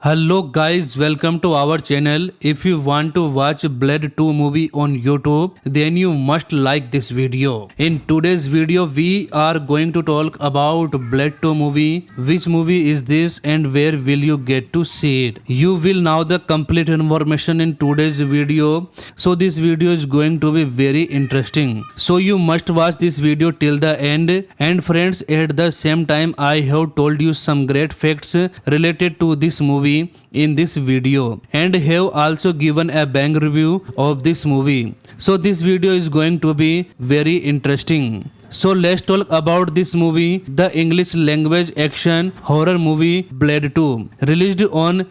Hello guys, welcome to our channel. If you want to watch Blade 2 movie on YouTube, then you must like this video. In today's video, we are going to talk about Blade 2 movie. Which movie is this and where will you get to see it? You will know the complete information in today's video. So this video is going to be very interesting. So you must watch this video till the end. And friends, at the same time, I have told you some great facts related to this movie in this video and have also given a bang review of this movie. So this video is going to be very interesting. So let's talk about this movie, the English language action horror movie Blade 2, released on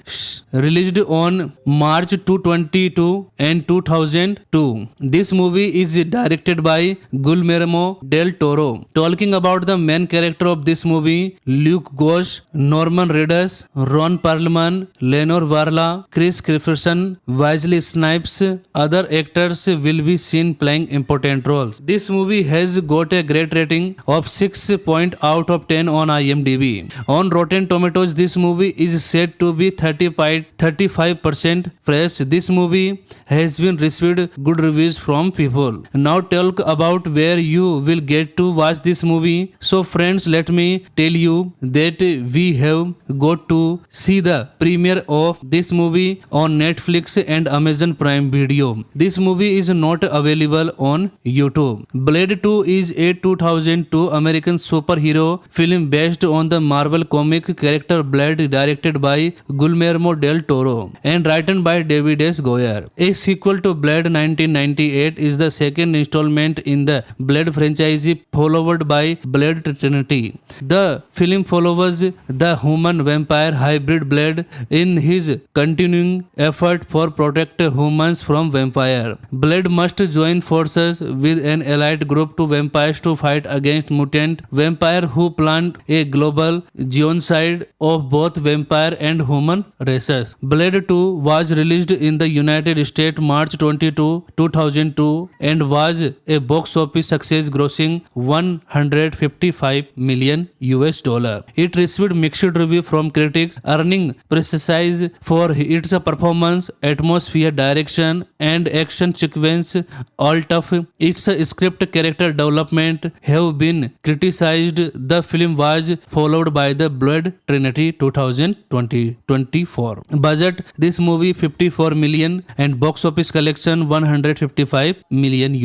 March 222 and 2002. This movie is directed by Guillermo del Toro. Talking about the main character of this movie, Luke Gosch, Norman Reedus, Ron Perlman, Lenore Varla, Chris Christopherson, Wesley Snipes, other actors will be seen playing important roles. This movie has got a great rating of 6 point out of 10 on IMDb. On Rotten Tomatoes, this movie is said to be 35% fresh. This movie has been received good reviews from people. Now talk about where you will get to watch this movie. So friends, let me tell you that we have got to see the premiere of this movie on Netflix and Amazon Prime Video. This movie is not available on YouTube. Blade 2 is a 2002 American superhero film based on the Marvel comic character Blade, directed by Guillermo del Toro and written by David S. Goyer. A sequel to Blade 1998 is the second installment in the Blade franchise, followed by Blade Trinity. The film follows the human-vampire hybrid Blade in his continuing effort for protect humans from vampire. Blade must join forces with an allied group to vampires to fight against mutant vampire who plan a global genocide of both vampire and human races. Blade 2 was released in the United States March 22, 2002 and was a box office success, grossing $155 million. It received mixed review from critics, earning praise for its performance, atmosphere, direction and action sequence. All of its script character development have been criticized. The film was followed by the Blade Trinity 2024. Budget, this movie 54 million and box office collection $155 million.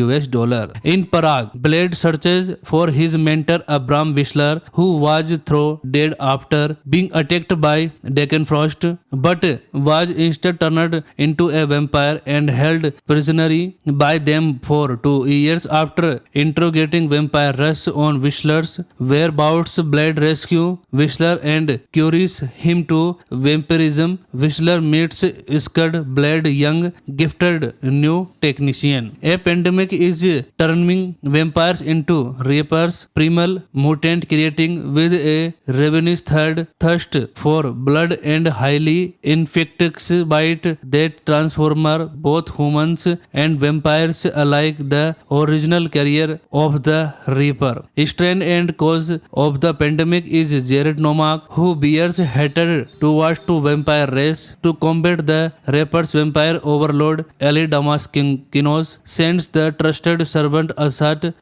In Prague, Blade searches for his mentor Abram Whistler, who was thrown dead after being attacked by Deacon Frost, but was instead turned into a vampire and held prisoner by them for 2 years. After interrogating vampire rush on Whistler's whereabouts, Blade rescue Whistler and cures him to vampirism. Whistler meets scared Blade, young gifted new technician. A pandemic is turning vampires into reapers, primal mutant, creating with a ravenous thirst for blood and highly infectious bite that transform both humans and vampires alike. The original carrier of the Reaper, strain and cause of the pandemic is Jared Nomak, who bears hatred towards the vampire race. To combat the Reaper's vampire overlord, Ali Damaskinos sends the trusted servant Asad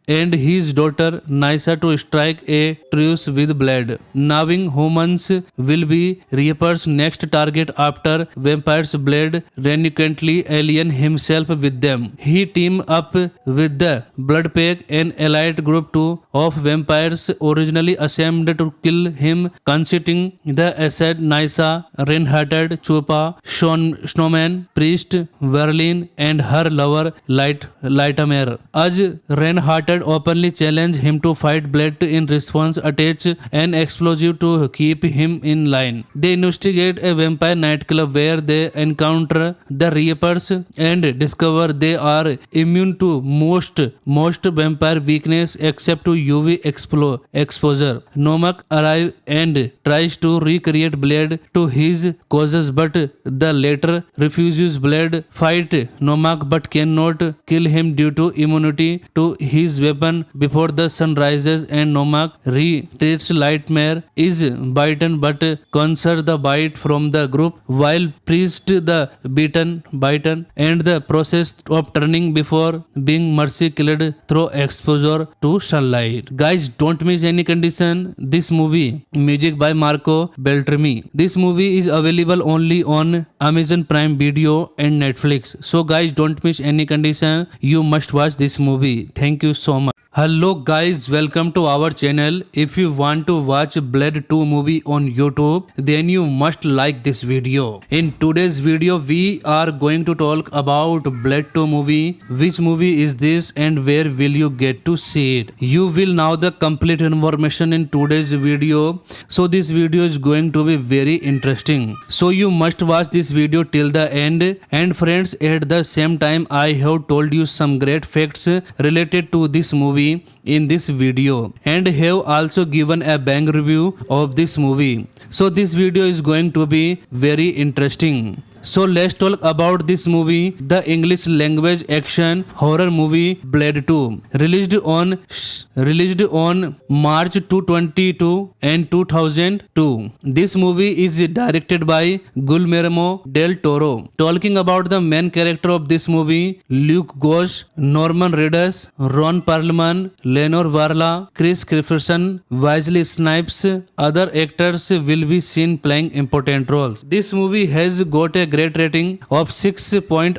and his daughter Nysa to strike a truce with Blade, knowing humans will be Reaper's next target after vampires. Blade reluctantly alien himself with them. He team up with the Bloodpack, an allied group of vampires originally assembled to kill him, consisting the Asad, Nysa, Reinhardt, Chupa, Snowman, Priest, Verlin, and her lover Lightmare. As Reinhardt openly challenged him to fight Blade, in response attach an explosive to keep him in line. They investigate a vampire nightclub where they encounter the Reapers and discover they are immune to most most vampire weakness except to UV exposure. Nomak arrives and tries to recreate Blade to his causes, but the latter refuses. Blade fight Nomak but cannot kill him due to immunity to his weapon before the sun rises, and Nomak retreats. Lightmare is bitten but conquers the bite from the group, while Priest the bitten and the process of turning before being mercy killed through exposure to sunlight. Guys, don't miss any condition this movie. Music by Marco Beltrami. This movie is available only on Amazon Prime Video and Netflix. So guys, don't miss any condition. You must watch this movie. Thank you so much. Hello guys, welcome to our channel. If you want to watch Blade 2 movie on YouTube, then you must like this video. In today's video, we are going to talk about Blade 2 movie. Which movie is this and where will you get to see it? You will know the complete information in today's video. So this video is going to be very interesting. So you must watch this video till the end. And friends, at the same time, I have told you some great facts related to this movie in this video, and have also given a bang review of this movie. So this video is going to be very interesting. So let's talk about this movie, the English language action horror movie Blade 2, released on March 2022 and 2002. This movie is directed by Guillermo del Toro. Talking about the main character of this movie, Luke Gosch, Norman Reedus, Ron Perlman, Lenore Varla, Chris Christopherson, Wesley Snipes. Other actors will be seen playing important roles. This movie has got a great rating of 6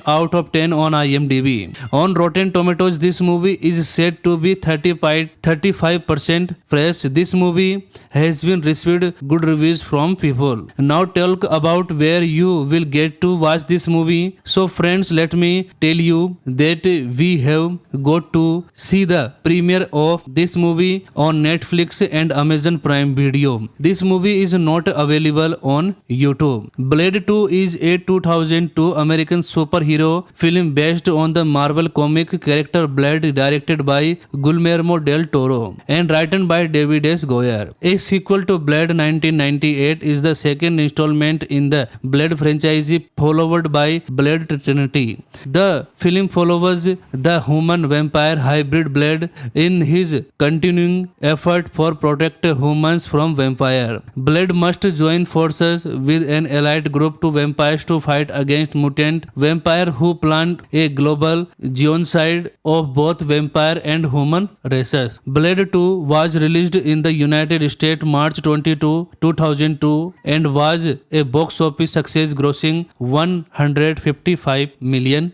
out of 10 on IMDb. On Rotten Tomatoes, this movie is said to be 35% fresh. This movie has been received good reviews from people. Now talk about where you will get to watch this movie. So friends, let me tell you that we have got to see the premiere of this movie on Netflix and Amazon Prime Video. This movie is not available on YouTube. Blade 2 is a 2002 American superhero film based on the Marvel comic character Blade, directed by Guillermo del Toro and written by David S. Goyer. A sequel to Blade 1998 is the second installment in the Blade franchise, followed by Blade Trinity. The film follows the human-vampire hybrid Blade in his continuing effort for protect humans from vampire. Blade must join forces with an allied group to vampires to fight against mutant vampire who planned a global genocide of both vampire and human races. Blade 2 was released in the United States March 22, 2002 and was a box office success, grossing $155 million.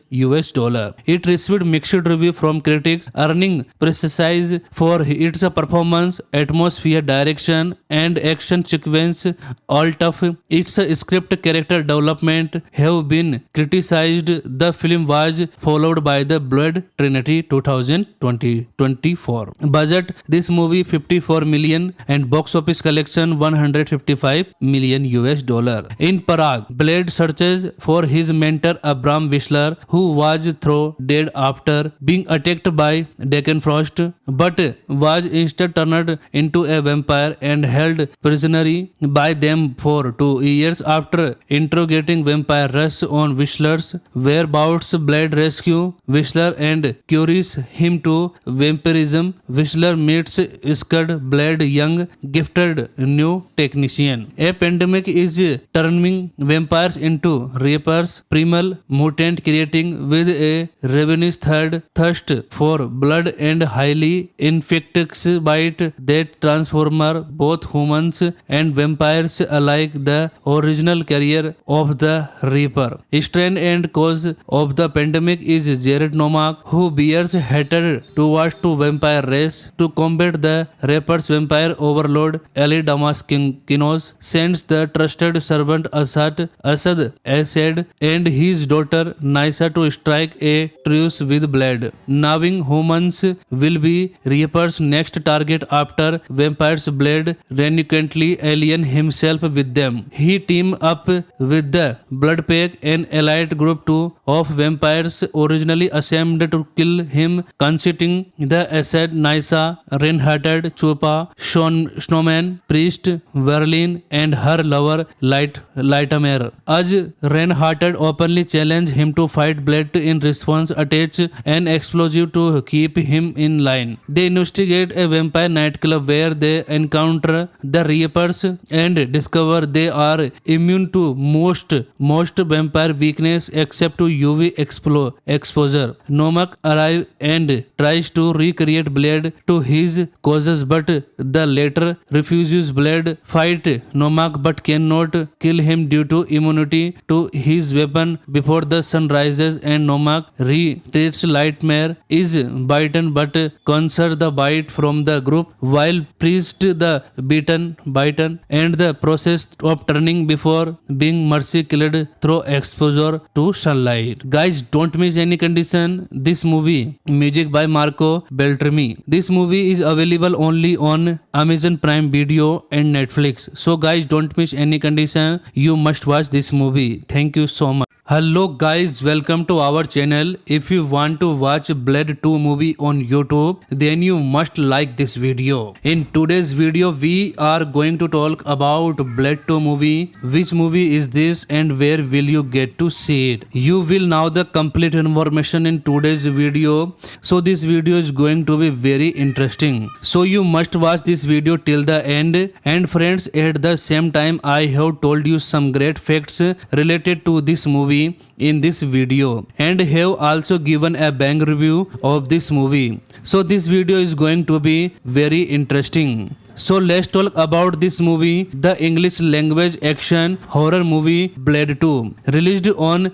It received mixed review from critics, earning praise for its performance, atmosphere, direction and action sequence. All of its script character development have been criticized. The film was followed by the Blade Trinity 2024. Budget, this movie 54 million and box office collection $155 million. In Prague, Blade searches for his mentor Abram Whistler, who was thrown dead after being attacked by Deckenfrost, but was instead turned into a vampire and held prisoner by them for 2 years. After interrogating vampire Russ on Whistler's whereabouts, Blade rescue Whistler and cures him to vampirism. Whistler meets Scud, Blade young gifted new technician. A pandemic is turning vampires into reapers, primal mutant, creating with a ravenous thirst for blood and highly infectious bite that transform both humans and vampires alike. The original carrier of the Reaper, strain and cause of the pandemic is Jared Nomak, who bears hatred towards to vampire race. To combat the Reaper's vampire overlord, Ali Damaskinos sends the trusted servant Asad and his daughter Nysa to strike a truce with Blade, knowing humans will be Reaper's next target after vampires. Blade reluctantly alien himself with them. He team up with the Bloodpack, an elite group of vampires originally assembled to kill him, consisting the Asad, Nysa, Reinhardt, Chupa, Snowman, Priest, Verlin, and her lover Lightmare. As Reinhardt openly challenged him to fight Blade in response, attach an explosive to keep him in line. They investigate a vampire nightclub where they encounter the Reapers and discover they are immune to most vampire weakness except to UV exposure. Nomak arrives and tries to recreate Blade to his causes, but the latter refuses. Blade fight Nomak but cannot kill him due to immunity to his weapon before the sun rises, and Nomak retreats. Lightmare is bitten but conquers the bite from the group, while Priest the bitten and the process of turning before being mercy killed through exposure to sunlight. Guys, don't miss any condition this movie. Music by Marco Beltrami. This movie is available only on Amazon Prime Video and Netflix. So guys, don't miss any condition. You must watch this movie. Thank you so much. Hello guys, welcome to our channel. If you want to watch Blade 2 movie on YouTube, then you must like this video. In today's video, we are going to talk about Blade 2 movie. Which movie is this and where will you get to see it? You will know the complete information in today's video. So this video is going to be very interesting. So you must watch this video till the end. And friends, at the same time, I have told you some great facts related to this movie in this video and have also given a bang review of this movie. So this video is going to be very interesting. So let's talk about this movie, the English language action horror movie Blade 2, released on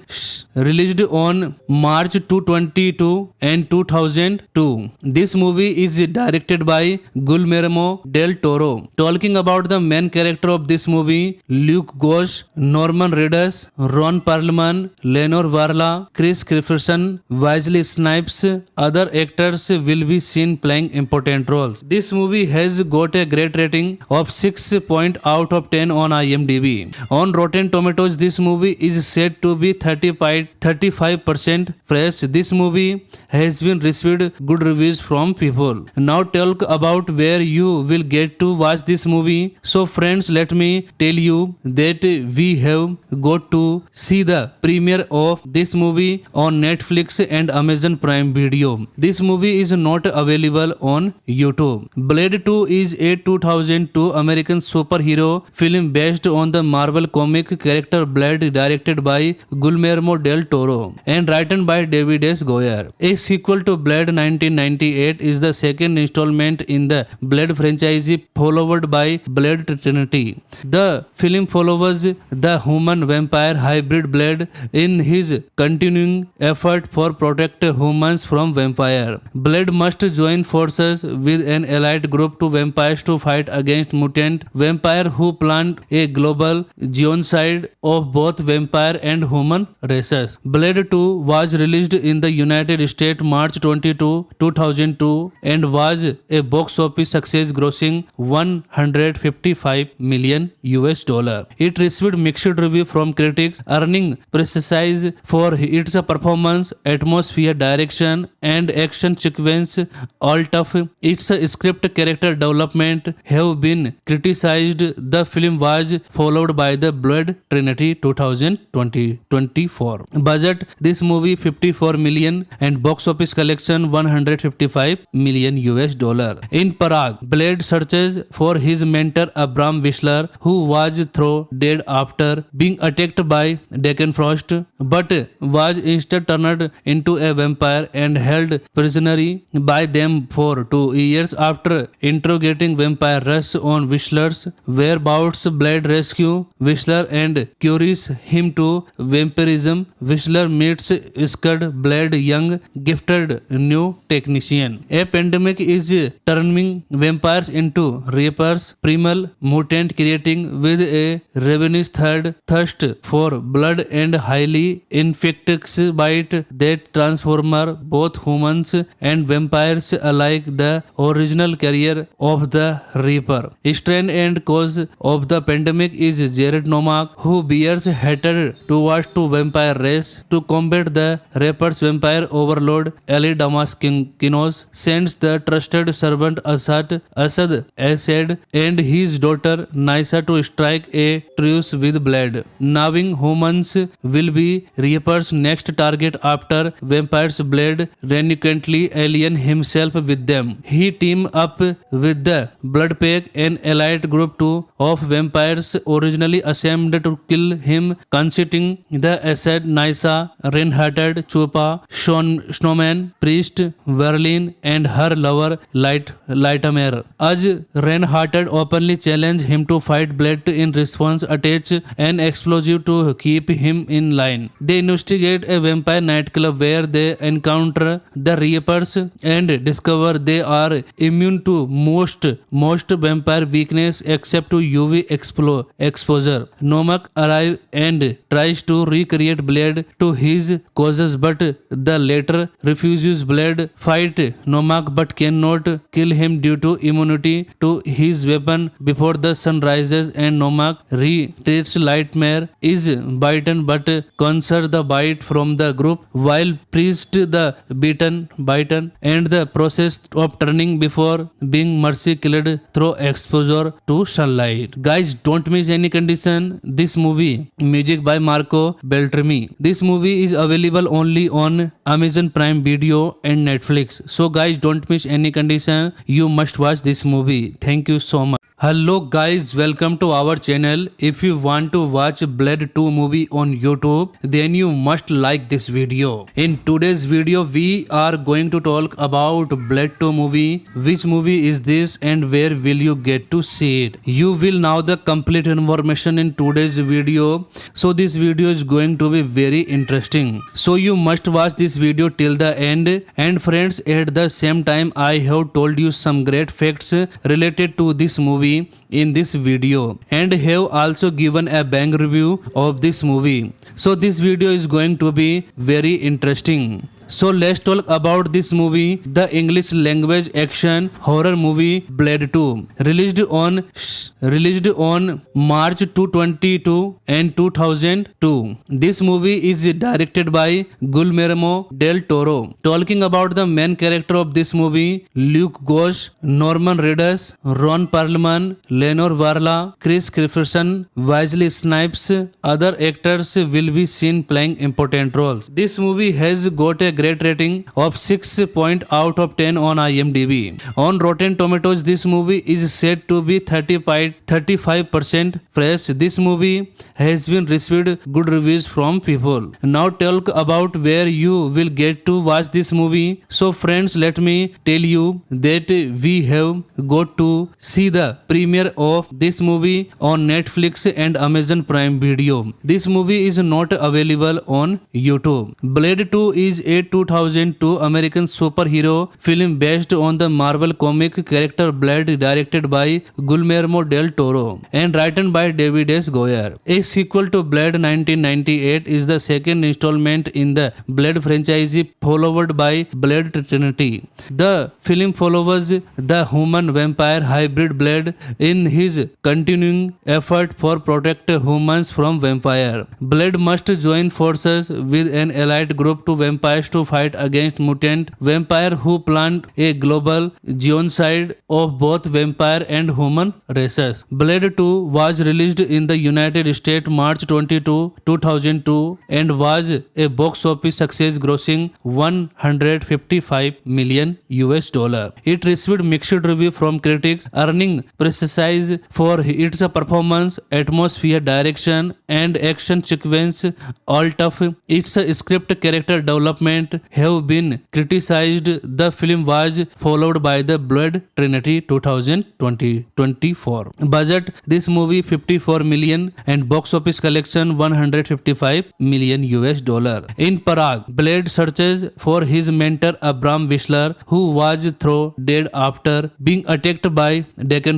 March 222 and 2002. This movie is directed by Guillermo del Toro. Talking about the main character of this movie, Luke Gosch, Norman Reedus, Ron Perlman, Lenore Varla, Chris Christopherson, Wesley Snipes. Other actors will be seen playing important roles. This movie has got a great rating of 6 out of 10 on IMDb. On Rotten Tomatoes, this movie is said to be 35% fresh. This movie has been received good reviews from people. Now talk about where you will get to watch this movie. So friends, let me tell you that we have got to see the premiere of this movie on Netflix and Amazon Prime Video. This movie is not available on YouTube. Blade 2 is a 2002 American superhero film based on the Marvel comic character Blade, directed by Guillermo del Toro and written by David S. Goyer. A sequel to Blade 1998 is the second installment in the Blade franchise, followed by Blade Trinity. The film follows the human-vampire hybrid Blade in his continuing effort for protect humans from vampire. Blade must join forces with an allied group to vampires to fight against mutant vampire who plant a global genocide of both vampire and human races. Blade 2 was released in the United States March 22, 2002 and was a box office success, grossing $155 million. It received mixed review from critics, earning praise for its performance, atmosphere, direction and action sequence. All of its script, character development have been criticized. The film was followed by the Blade Trinity 2024. Budget, this movie 54 million and box office collection $155 million. In Prague, Blade searches for his mentor Abram Whistler, who was thrown dead after being attacked by Deckenfrost, but was instead turned into a vampire and held prisoner by them for 2 years. After interrogating vampire rush on Whistler's whereabouts, Blade rescue Whistler and cures him to vampirism. Whistler meets scared Blade, young gifted new technician. A pandemic is turning vampires into reapers, primal mutant, creating with a ravenous thirst for blood and highly infectious bite that transform both humans and vampires alike. The original carrier of the Reaper. Strain and cause of the pandemic is Jared Nomak, who bears hatred towards to vampire race. To combat the Reaper's vampire overlord, Ali Damaskinos sends the trusted servant Asad and his daughter Nysa to strike a truce with Blade. Knowing humans will be Reaper's next target after vampire's Blade reluctantly alien himself with them. He team up with the Bloodpack, an allied group of vampires originally assembled to kill him, consisting the Asad, Nysa, Reinhardt, Chupa, Snowman, Priest, Verlin, and her lover Lightmare. As Reinhardt openly challenge him to fight Blade, in response attach an explosive to keep him in line. They investigate a vampire nightclub where they encounter the Reapers and discover they are immune to most vampire weakness except to UV exposure. Nomak arrives and tries to recreate Blade to his causes, but the latter refuses. Blade fight Nomak but cannot kill him due to immunity to his weapon before the sun rises, and Nomak retreats. Lightmare is bitten but conquers the bite from the group, while Priest the bitten and the process of turning before being mercy killed through exposure to sunlight. Guys, don't miss any condition this movie. Music by Marco Beltrami. This movie is available only on Amazon Prime Video and Netflix. So guys, don't miss any condition. You must watch this movie. Thank you so much. Hello guys, welcome to our channel. If you want to watch Blade 2 movie on YouTube, then you must like this video. In today's video, we are going to talk about Blade 2 movie. Which movie is this and where will you get to see it? You will know the complete information in today's video. So this video is going to be very interesting. So you must watch this video till the end. And friends, at the same time, I have told you some great facts related to this movie in this video, and have also given a bang review of this movie. So this video is going to be very interesting. So let's talk about this movie, the English language action horror movie Blade 2, released on March 22 and 2002. This movie is directed by Guillermo del Toro. Talking about the main character of this movie, Luke Gosch, Norman Reedus, Ron Perlman, Lenore Varla, Chris Christopherson, Wesley Snipes. Other actors will be seen playing important roles. This movie has got a great rating of 6 out of 10 on IMDb. On Rotten Tomatoes, this movie is said to be 35% fresh. This movie has been received good reviews from people. Now talk about where you will get to watch this movie. So friends, let me tell you that we have got to see the premiere of this movie on Netflix and Amazon Prime Video. This movie is not available on YouTube. Blade 2 is a 2002 American superhero film based on the Marvel comic character Blade, directed by Guillermo del Toro and written by David S. Goyer. A sequel to Blade 1998 is the second installment in the Blade franchise, followed by Blade Trinity. The film follows the human-vampire hybrid Blade in his continuing effort for protect humans from vampire. Blade must join forces with an allied group to vampires to fight against mutant vampire who planned a global genocide of both vampire and human races. Blade 2 was released in the United States March 22, 2002 and was a box office success, grossing $155 million. It received mixed review from critics, earning praise for its performance, atmosphere, direction and action sequence. Alt of its script, character development segment have been criticized. The film was followed by the Blood Trinity 2024. Budget: this movie 54 million and box office collection 155 million US dollar. In Prague, Blade searches for his mentor Abram Whistler, who was thrown dead after being attacked by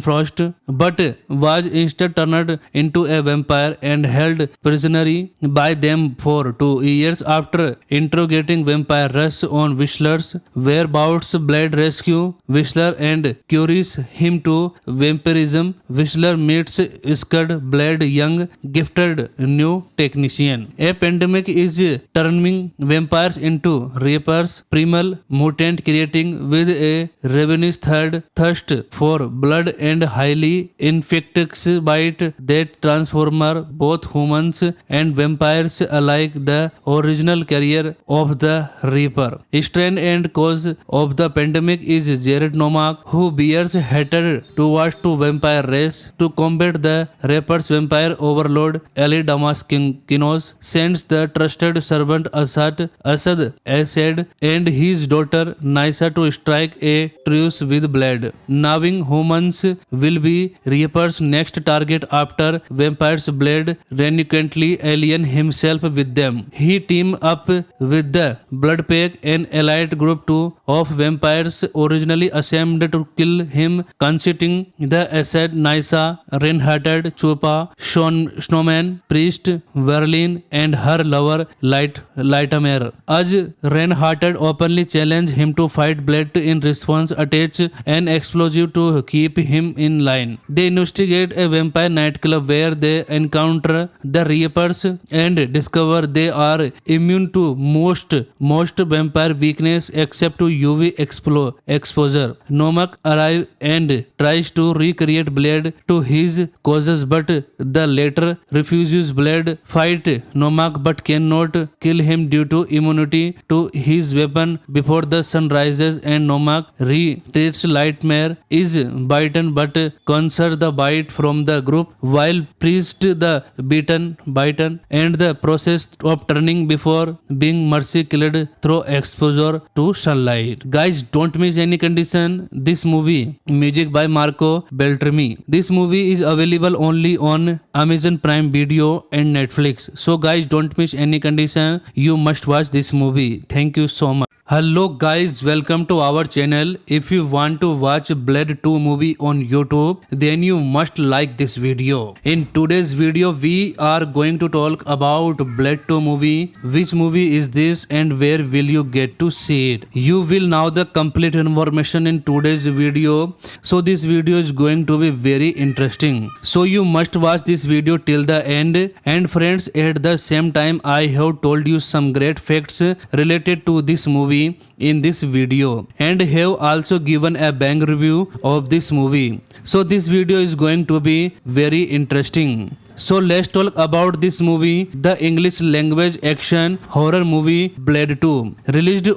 Frost, but was instead turned into a vampire and held prisoner by them for 2 years. After interrogating vampire Russ on Whistler's whereabouts, Blade rescue Whistler and cures him to vampirism. Whistler meets scared Blade, young, gifted new technician. A pandemic is turning vampires into reapers, primal mutant, creating with a ravenous thirst for blood and highly infectious bite that transform both humans and vampires alike. The original carrier of the Reaper, strain and cause of the pandemic is Jared Nomak, who bears hatred towards the vampire race. To combat the Reaper's vampire overlord, Ali Damaskinos sends the trusted servant Asad and his daughter Nysa to strike a truce with Blade, knowing humans will be Reaper's next target after vampires. Blade reluctantly alien himself with them. He team up with the Blood Pack, an allied group of vampires originally assembled to kill him, consisting the Asad, Nysa, Reinhardt, Chupa, Snowman, Priest, Verlin, and her lover Lightmare. As Reinhardt openly challenge him to fight Blade, in response attach an explosive to keep him in line. They investigate a vampire nightclub where they encounter the Reapers and discover they are immune to most vampire weakness except to UV exposure. Nomak arrives and tries to recreate Blade to his causes, but the latter refuses. Blade fight Nomak but cannot kill him due to immunity to his weapon before the sun rises, and Nomak retreats. Lightmare is bitten but conquers the bite from the group, while Priest the bitten and the process of turning before being mercy killed through exposure to sunlight. Guys, don't miss any condition this movie. Music by Marco Beltrami. This movie is available only on Amazon Prime Video and Netflix. So guys, don't miss any condition. You must watch this movie. Thank you so much. Hello guys, welcome to our channel. If you want to watch Blade 2 movie on YouTube, then you must like this video. In today's video, we are going to talk about Blade 2 movie. Which movie is this and where will you get to see it? You will know the complete information in today's video. So this video is going to be very interesting. So you must watch this video till the end. And friends, at the same time, I have told you some great facts related to this movie in this video and have also given a bang review of this movie. So this video is going to be very interesting. So let's talk about this movie, the English language action horror movie Blade 2, released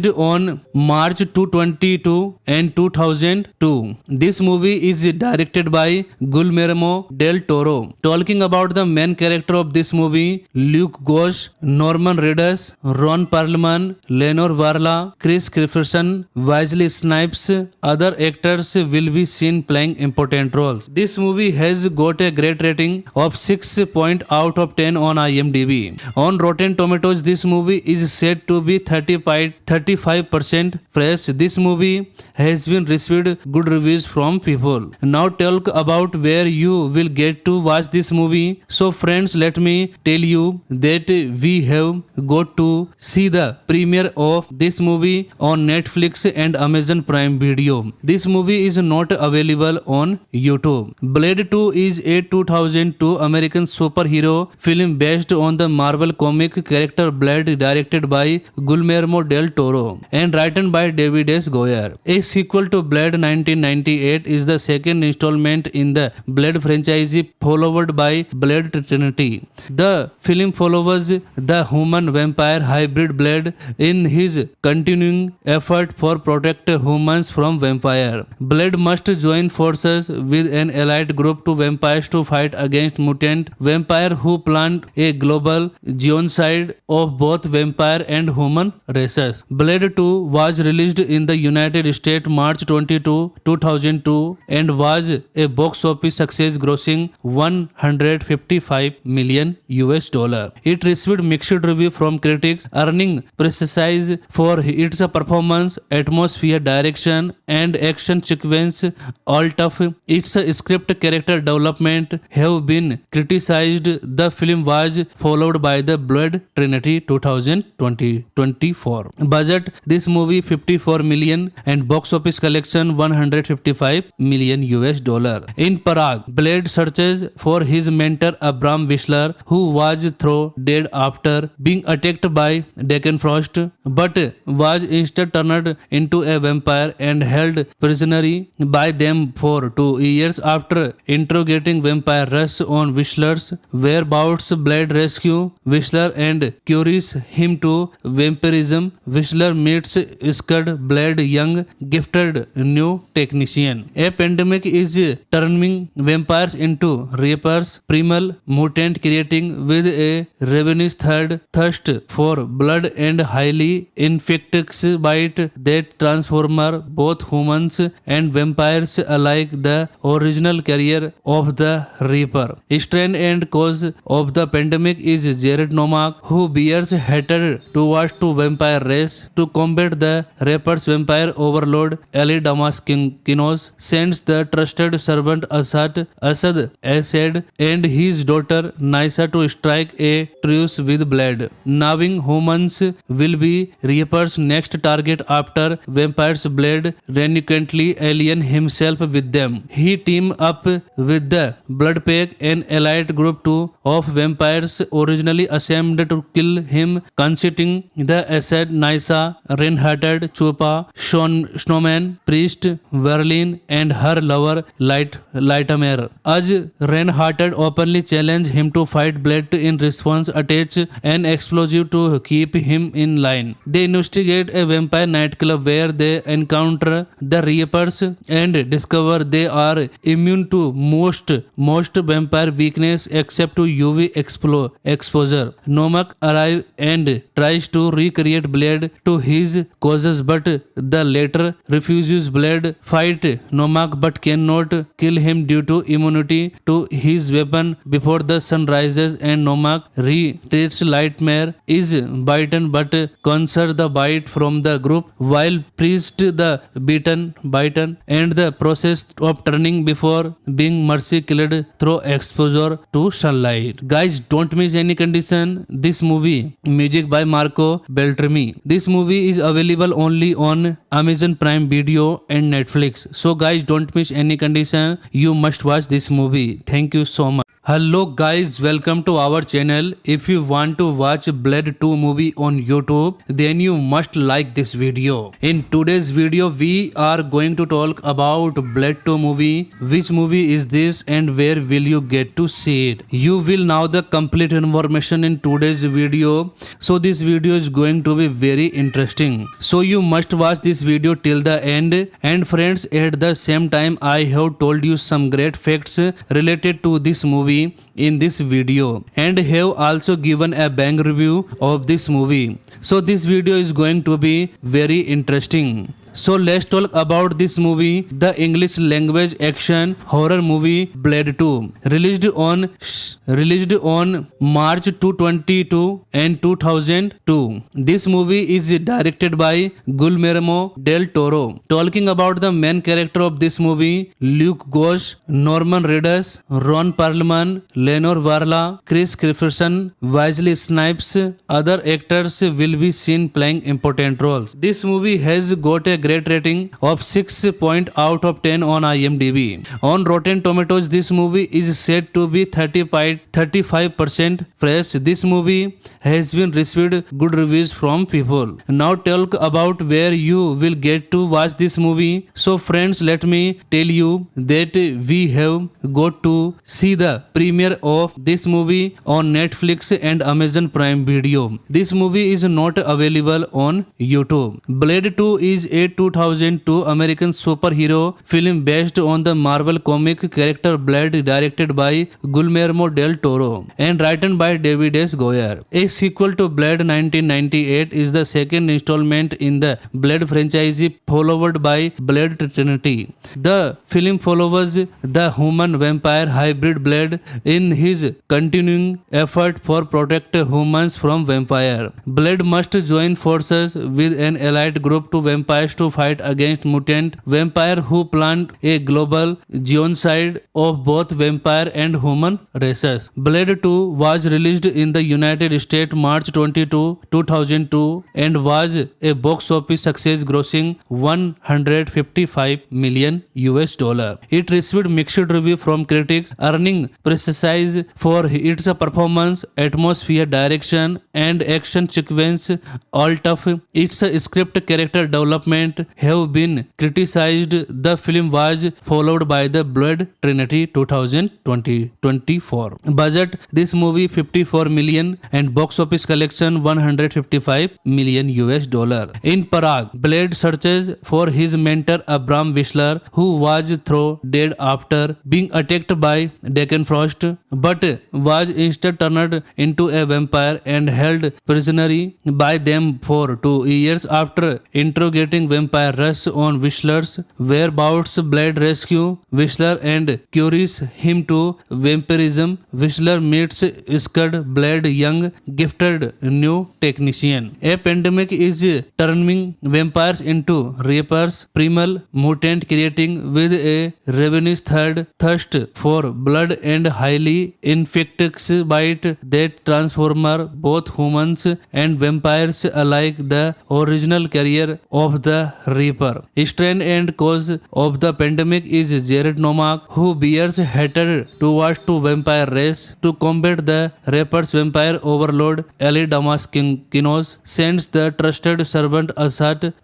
on March 2022 and 2002. This movie is directed by Guillermo del Toro. Talking about the main character of this movie, Luke Gosch, Norman Reedus, Ron Perlman, Lenore Varla, Chris Christopherson, Wesley Snipes. Other actors will be seen playing important roles. This movie has got a great rating of 6 out of 10 on IMDb. On Rotten Tomatoes, this movie is said to be 35% fresh. This movie has been received good reviews from people. Now talk about where you will get to watch this movie. So friends, let me tell you that we have got to see the premiere of this movie on Netflix and Amazon Prime Video. This movie is not available on YouTube. Blade 2 is a 2002 American superhero film based on the Marvel comic character Blade, directed by Guillermo del Toro and written by David S. Goyer. A sequel to Blade 1998 is the second installment in the Blade franchise, followed by Blade Trinity. The film follows the human-vampire hybrid Blade in his continuing effort for protect humans from vampire. Blade must join forces with an allied group to vampires to fight against mutant vampire who planned a global genocide of both vampire and human races. Blade 2 was released in the United States March 22, 2002 and was a box office success grossing 155 million US dollar. It received mixed review from critics, earning praise for its performance, atmosphere, direction and action sequence. Alt of its script character development have been criticized. The film was followed by the Blade Trinity 2024. Budget this movie 54 million and box office collection 155 million US dollar. In Prague, Blade searches for his mentor Abram Whistler, who was thrown dead after being attacked by Frost, but was instead turned into a vampire and held prisoner by them for 2 years. After interrogating vampire Russ on Whistler's whereabouts, Blade rescue Whistler and cures him to vampirism. Whistler meets Scud, Blade young gifted new technician. A pandemic is turning vampires into reapers, primal mutant, creating with a ravenous thirst for blood and highly infectious bite that transform both humans and vampires alike. The original carrier of the Reaper, strain and cause of the pandemic is Jared Nomak, who bears hatred towards the vampire race. To combat the Reaper's vampire overlord, Ali Damaskinos sends the trusted servant Asad and his daughter Nysa to strike a truce with Blade, knowing humans will be Reaper's next target after vampires. Blade reluctantly alien himself with them. He team up with the Blood Pack, an allied group of vampires originally assembled to kill him, consisting the Asad, Nysa, Reinhardt, Chupa, Snowman, Priest, Verlin, and her lover Lightmare. As Reinhardt openly challenged him to fight Blade in response, attach an explosive to keep him in line. They investigate a vampire nightclub where they encounter the Reapers and discover they are immune to most vampire weakness except to UV exposure. Nomak arrives and tries to recreate Blade to his causes, but the latter refuses. Blade fight Nomak but cannot kill him due to immunity to his weapon before the sun rises, and Nomak retreats. Lightmare is bitten but conserves the bite from the group, while Priest the bitten and the process of turning before being mercy killed through exposure to sunlight. Guys, don't miss any condition this movie. Music by Marco Beltrami. This movie is available only on Amazon Prime Video and Netflix. So guys, don't miss any condition. You must watch this movie. Thank you so much. Hello guys, welcome to our channel. If you want to watch Blade 2 movie on YouTube, then you must like this video. In today's video, we are going to talk about Blade 2 movie. Which movie is this and where will you get to see it? You will know the complete information in today's video. So this video is going to be very interesting. So you must watch this video till the end. And friends, at the same time, I have told you some great facts related to this movie in this video and have also given a bang review of this movie. So this video is going to be very interesting. So let's talk about this movie, the English language action horror movie Blade 2, released on March 2022 and 2002. This movie is directed by Guillermo del Toro. Talking about the main character of this movie, Luke Gosch, Norman Reedus, Ron Perlman, Lenore Varla, Chris Christopherson, Wesley Snipes. Other actors will be seen playing important roles. This movie has got a great rating of 6 out of 10 on IMDb. On Rotten Tomatoes, this movie is said to be 35% fresh. This movie has been received good reviews from people. Now talk about where you will get to watch this movie. So friends, let me tell you that we have got to see the premiere of this movie on Netflix and Amazon Prime Video. This movie is not available on YouTube. Blade 2 is 8 2002 American superhero film based on the Marvel comic character Blade, directed by Guillermo del Toro and written by David S. Goyer. A sequel to Blade 1998 is the second installment in the Blade franchise, followed by Blade Trinity. The film follows the human-vampire hybrid Blade in his continuing effort for protect humans from vampire. Blade must join forces with an allied group to vampires to fight against mutant vampire who plan a global genocide of both vampire and human races. Blade 2 was released in the United States March 22, 2002 and was a box office success, grossing 155 million US dollar. It received mixed review from critics, earning praise for its performance, atmosphere, direction and action sequence. Alt of its script, character development have been criticized. The film was followed by the Blade Trinity 2024. Budget: this movie 54 million and box office collection 155 million US dollar. In Prague, Blade searches for his mentor Abram Whistler, who was thrown dead after being attacked by Deckenfrost, but was instead turned into a vampire and held prisoner by them for 2 years. After interrogating vampire Russ on Whistler's whereabouts, Blade rescue Whistler and cures him to vampirism. Whistler meets Scud, Blade young gifted new technician. A pandemic is turning vampires into reapers, primal mutant, creating with a ravenous thirst for blood and highly infectious bite that transform both humans and vampires alike. The original career of the Reaper. Strain and cause of the pandemic is Jared Nomak, who bears hatred towards to vampire race. To combat the Reaper's vampire overlord, Ali Damaskinos sends the trusted servant Asad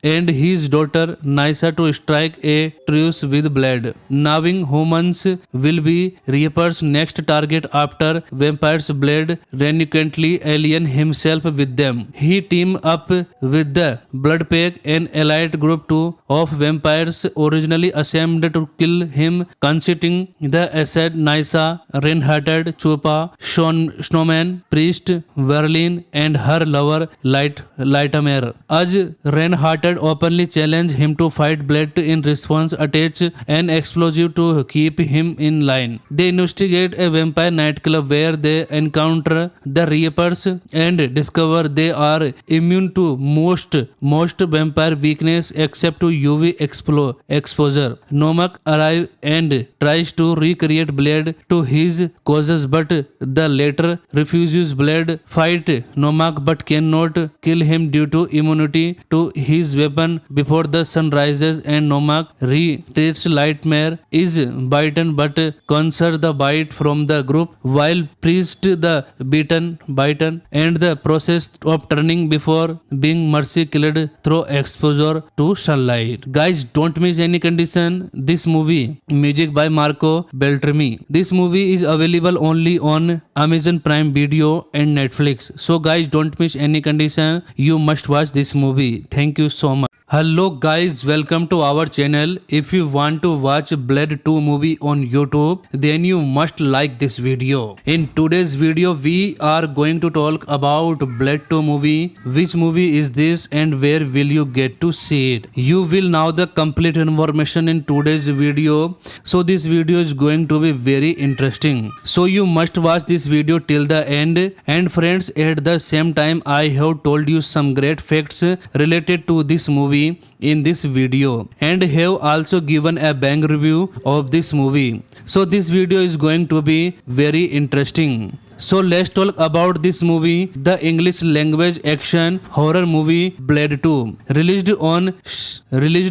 and his daughter Nysa to strike a truce with Blade, knowing humans will be Reaper's next target after vampires. Blade reluctantly alien himself with them. He team up with the Bloodpack, an allied group of vampires originally assembled to kill him, consisting the Asad, Nysa, Reinhardt, Chupa, Snowman, Priest, Verlin and her lover Lightmare. As Reinhardt openly challenged him to fight Blade, in response attach an explosive to keep him in line. They investigate a vampire nightclub where they encounter the Reapers and discover they are immune to most vampire weakness except to UV exposure. Nomak arrives and tries to recreate Blade to his causes, but the latter refuses. Blade fight Nomak but cannot kill him due to immunity to his weapon before the sun rises, and Nomak retreats. Lightmare is bitten but conquers the bite from the group, while Priest the bitten and the process of turning before being mercy killed through exposure to sunlight. Guys, don't miss any condition this movie. Music by Marco Beltrami. This movie is available only on Amazon Prime Video and Netflix. So guys, don't miss any condition. You must watch this movie. Thank you so much. Hello guys, welcome to our channel. If you want to watch Blade 2 movie on YouTube, then you must like this video. In today's video, we are going to talk about Blade 2 movie. Which movie is this and where will you get to see it? You will know the complete information in today's video. So this video is going to be very interesting. So you must watch this video till the end. And friends, at the same time, I have told you some great facts related to this movie in this video and have also given a bang review of this movie. So this video is going to be very interesting. So let's talk about this movie, the English language action horror movie Blade 2, released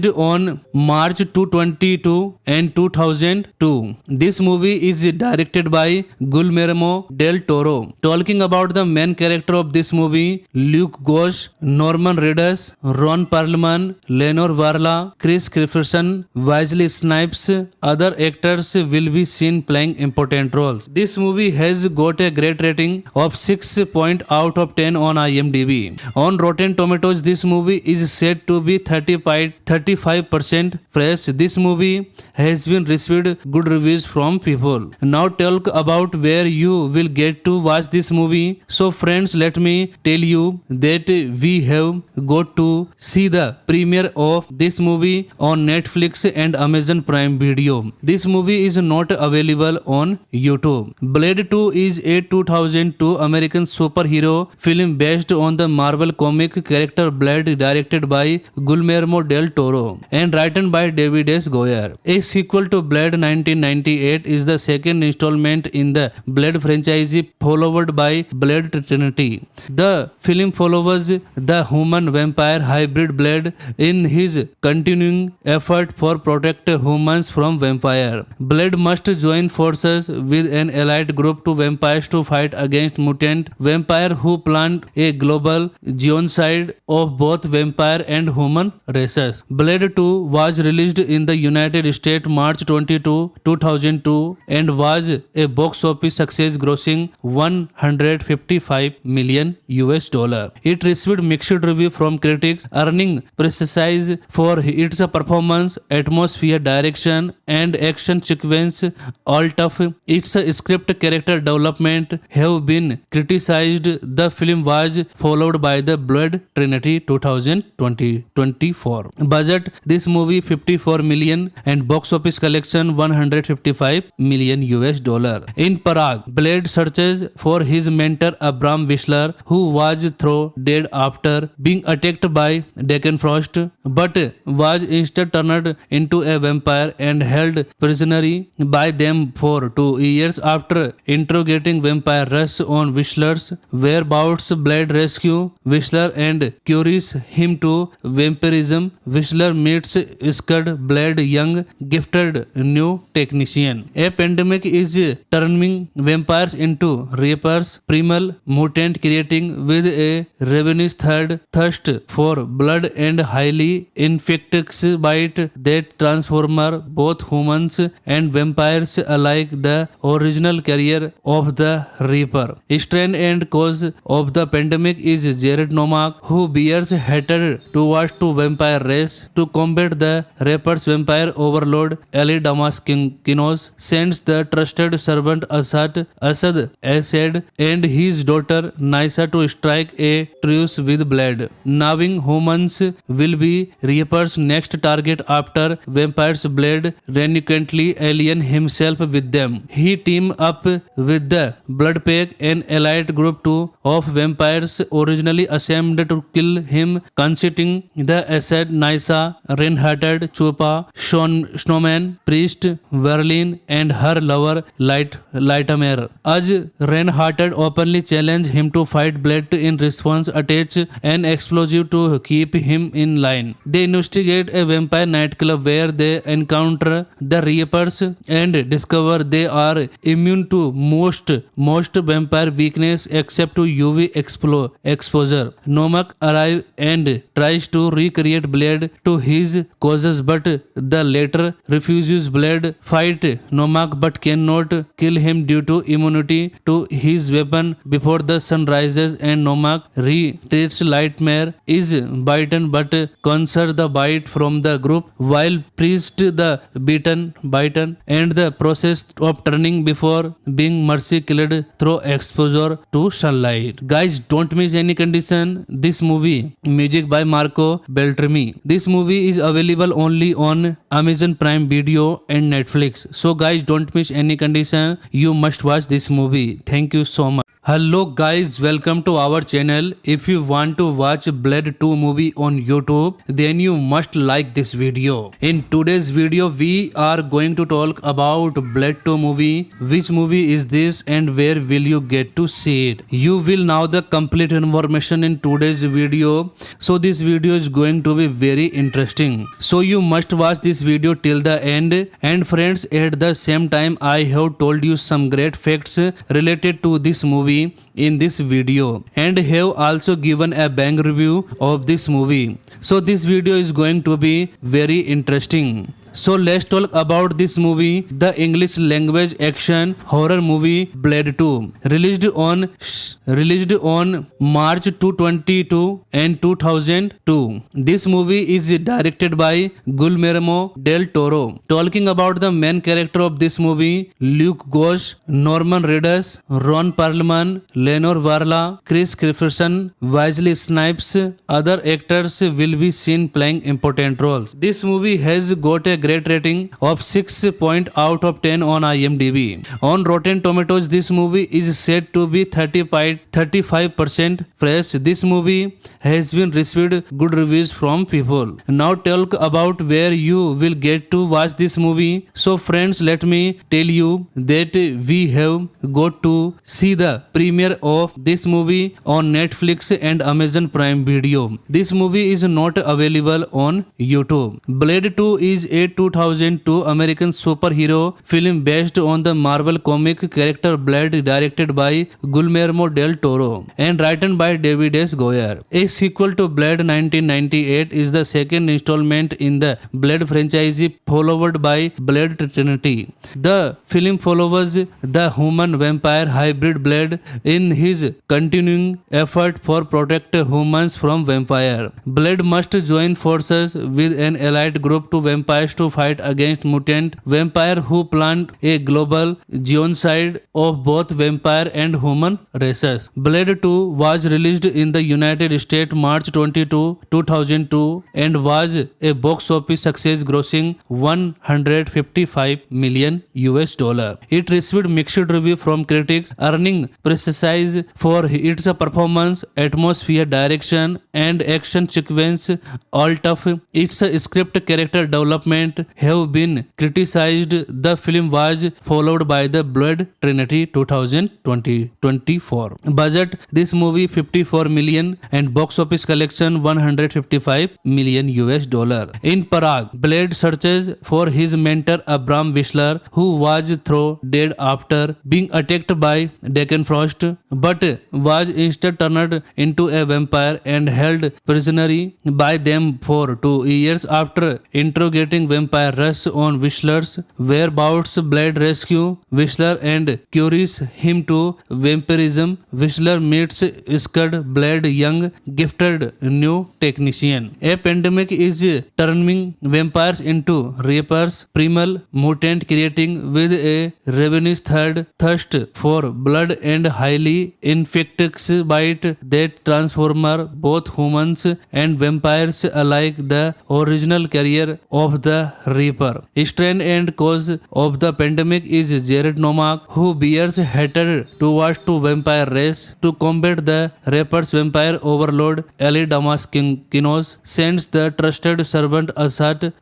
on March 22 and 2002. This movie is directed by Guillermo del Toro. Talking about the main character of this movie, Luke Gosch, Norman Reedus, Ron Perlman, Lenore Varla, Chris Christopherson, Wesley Snipes. Other actors will be seen playing important roles. This movie has got a great rating of 6 point out of 10 on IMDb. On Rotten Tomatoes, this movie is said to be 35% fresh. This movie has been received good reviews from people. Now talk about where you will get to watch this movie. So friends, let me tell you that we have got to see the premiere of this movie on Netflix and Amazon Prime Video. This movie is not available on YouTube. Blade 2 is a 2002 American superhero film based on the Marvel comic character Blade, directed by Guillermo del Toro and written by David S. Goyer. A sequel to Blade 1998 is the second installment in the Blade franchise, followed by Blade Trinity. The film follows the human-vampire hybrid Blade in his continuing effort for protect humans from vampire. Blade must join forces with an allied group to vampires to fight against mutant vampire who plan a global genocide of both vampire and human races. Blade 2 was released in the United States March 22, 2002 and was a box office success, grossing $155 million. It received mixed review from critics, earning praise for its performance, atmosphere, direction and action sequence. All of its script character development have been criticized. The film was followed by the Blade Trinity 2024. Budget: this movie 54 million and box office collection $155 million. In Prague, Blade searches for his mentor Abram Whistler, who was thrown dead after being attacked by Deckenfrost, but was instead turned into a vampire and held prisoner by them for 2 years. After interrogating vampire Russ on Whistler's whereabouts, Blade rescue Whistler and cures him to vampirism. Whistler meets Scud, Blade young gifted new technician. A pandemic is turning vampires into reapers, primal mutant, creating with a ravenous thirst for blood and highly infectious bite that transform both humans and vampires alike. The original carrier of the Reaper, strain and cause of the pandemic is Jared Nomak, who bears hatred towards the vampire race. To combat the Reaper's vampire overlord, Ali Damaskinos sends the trusted servant Asad and his daughter Nysa to strike a truce with Blade, knowing humans will be Reaper's next target after vampires. Blade reluctantly alien himself with them. He team up with the Bloodpack, an allied group of vampires originally assembled to kill him, consisting the Asad, Nysa, Reinhardt, Chupa, Snowman, Priest, Verlin, and her lover Lightmare. As Reinhardt openly challenged him to fight Blade, in response attach an explosive to keep him in line. They investigate a vampire nightclub where they encounter the Reapers and discover they are immune to most vampire weakness except to UV exposure. Nomak arrives and tries to recreate Blade to his causes, but the latter refuses. Blade fight Nomak but cannot kill him due to immunity to his weapon before the sun rises, and Nomak retreats. Lightmare is bitten but conserves the bite from the group, while Priest the bitten and the process of turning before being mercy killed through exposure to sunlight. Guys, don't miss any condition this movie. Music by Marco Beltrami. This movie is available only on Amazon Prime Video and Netflix. So guys, don't miss any condition. You must watch this movie. Thank you so much. Hello guys, welcome to our channel. If you want to watch Blade 2 movie on YouTube, then you must like this video. In today's video, we are going to talk about Blade 2 movie. Which movie is this and where will you get to see it? You will know the complete information in today's video. So this video is going to be very interesting. So you must watch this video till the end. And friends, at the same time, I have told you some great facts related to this movie in this video and have also given a bang review of this movie. So this video is going to be very interesting. So let's talk about this movie, the English language action horror movie Blade 2, released on March 222 and 2002. This movie is directed by Guillermo del Toro. Talking about the main character of this movie, Luke Gosch, Norman Reedus, Ron Perlman, Lenore Varla, Chris Christopherson, Wesley Snipes. Other actors will be seen playing important roles. This movie has got a great rating of 6 point out of 10 on IMDb. On Rotten Tomatoes, this movie is said to be 35% fresh. This movie has been received good reviews from people. Now talk about where you will get to watch this movie. So friends, let me tell you that we have got to see the premiere of this movie on Netflix and Amazon Prime Video. This movie is not available on YouTube. Blade 2 is a 2002 American superhero film based on the Marvel comic character Blade, directed by Guillermo del Toro and written by David S. Goyer. A sequel to Blade 1998 is the second installment in the Blade franchise, followed by Blade Trinity. The film follows the human-vampire hybrid Blade in his continuing effort for protect humans from vampire. Blade must join forces with an allied group to vampires to fight against mutant vampire who plan a global genocide of both vampire and human races. Blade 2 was released in the United States March 22, 2002 and was a box office success, grossing $155 million. It received mixed review from critics, earning praise for its performance, atmosphere, direction, and action sequence. All of its script character development have been criticized. The film was followed by the Blade Trinity 2024. Budget: this movie 54 million and box office collection $155 million. In Prague, Blade searches for his mentor Abram Whistler, who was thrown dead after being attacked by Frost, but was instead turned into a vampire and held prisoner by them for 2 years. After interrogating vampire Russ on Whistler's whereabouts, Blade rescue Whistler and cures him to vampirism. Whistler meets Scud, Blade young gifted new technician. A pandemic is turning vampires into reapers, primal mutant, creating with a ravenous thirst for blood and highly infectious bite that transform both humans and vampires alike. The original carrier of the Reaper, strain and cause of the pandemic is Jared Nomak, who bears hatred towards the vampire race. To combat the Reaper's vampire overlord, Ali Damaskinos sends the trusted servant Asad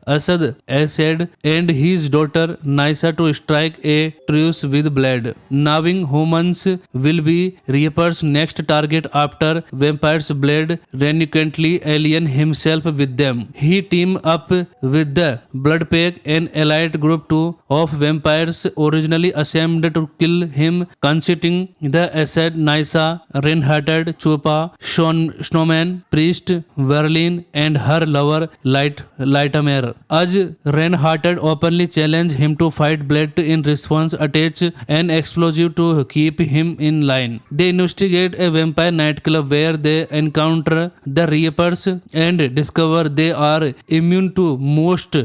and his daughter Nysa to strike a truce with Blade, knowing humans will be Reaper's next target after vampires. Blade reluctantly alien himself with them. He team up with the Blood Pack, an allied group of vampires originally assembled to kill him, consisting the Asad, Nysa, Reinhardt, Chupa, Snowman, Priest, Verlin, and her lover Lightmare. As Reinhardt openly challenge him to fight, Blade in response attach an explosive to keep him in line. They investigate a vampire nightclub where they encounter the Reapers and discover they are immune to most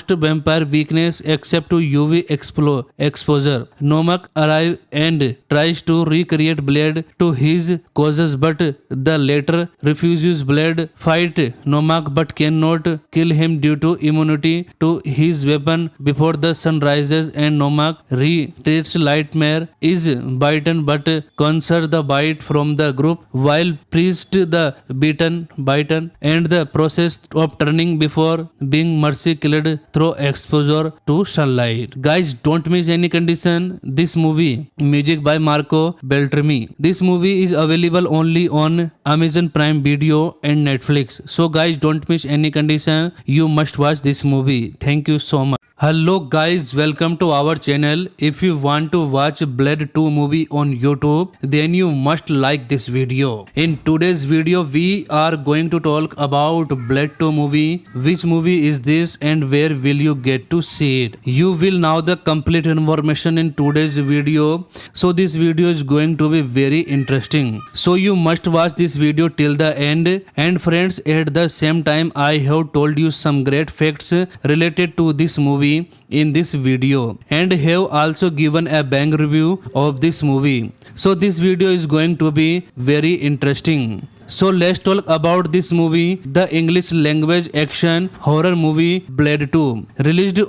vampire weakness except to UV exposure. Nomak arrives and tries to recreate Blade to his causes, but the latter refuses. Blade fight Nomak but cannot kill him due to immunity to his weapon before the sun rises, and Nomak retreats. Lightmare is bitten but conserves the bite from the group, while Priest the bitten and the process of turning before being mercy killed through exposure to sunlight. Guys, don't miss any condition this movie. Music by Marco Beltrami. This movie is available only on Amazon Prime Video and Netflix. So guys, don't miss any condition. You must watch this movie. Thank you so much. Hello guys, welcome to our channel. If you want to watch Blade 2 movie on YouTube, then you must like this video. In today's video, we are going to talk about Blade 2 movie. Which movie is this and where will you get to see it? You will know the complete information in today's video. So this video is going to be very interesting. So you must watch this video till the end. And friends, at the same time, I have told you some great facts related to this movie in this video and have also given a bang review of this movie. So this video is going to be very interesting. So let's talk about this movie, the English language action horror movie Blade 2, released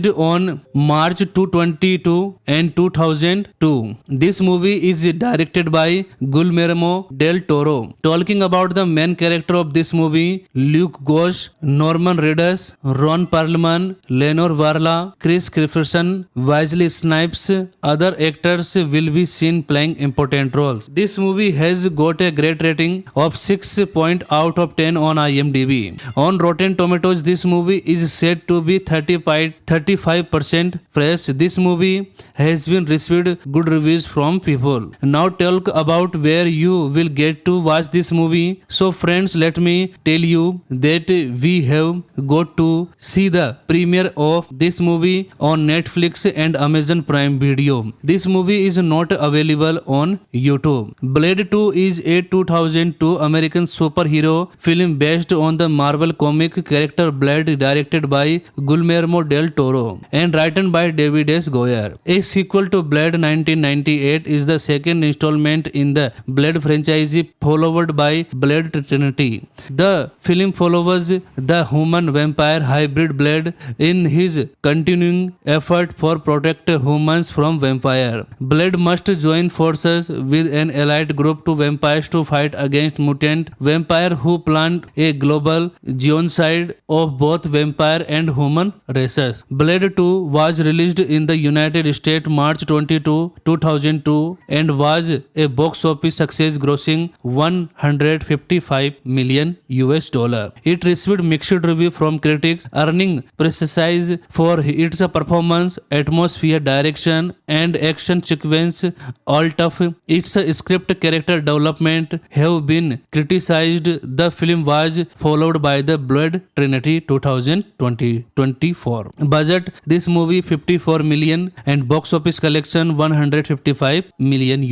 on March 222 and 2002. This movie is directed by Guillermo del Toro. Talking about the main character of this movie, Luke Gosch, Norman Reedus, Ron Perlman, Lenore Varla, Chris Christopherson, Wesley Snipes, other actors will be seen playing important roles. This movie has got a great rating of 6 point out of 10 on IMDb. On Rotten Tomatoes, this movie is said to be 35% fresh. This movie has been received good reviews from people. Now talk about where you will get to watch this movie. So friends, let me tell you that we have got to see the premiere of this movie on Netflix and Amazon Prime Video. This movie is not available on YouTube. Blade 2 is a 2002 American superhero film based on the Marvel comic character Blade, directed by Guillermo del Toro and written by David S. Goyer. A sequel to Blade 1998 is the second installment in the Blade franchise, followed by Blade Trinity. The film follows the human-vampire hybrid Blade in his continuing effort for protect humans from vampire. Blade must join forces with an allied group to vampires to fight against mutant vampire who plan a global genocide of both vampire and human races. Blade 2 was released in the United States March 22, 2002 and was a box office success, grossing $155 million. It received mixed review from critics, earning praise for its performance, atmosphere, direction and action sequence. All of its script character development have been criticized. The film was followed by the Blade Trinity 2024. Budget, this movie 54 million and box office collection $155 million.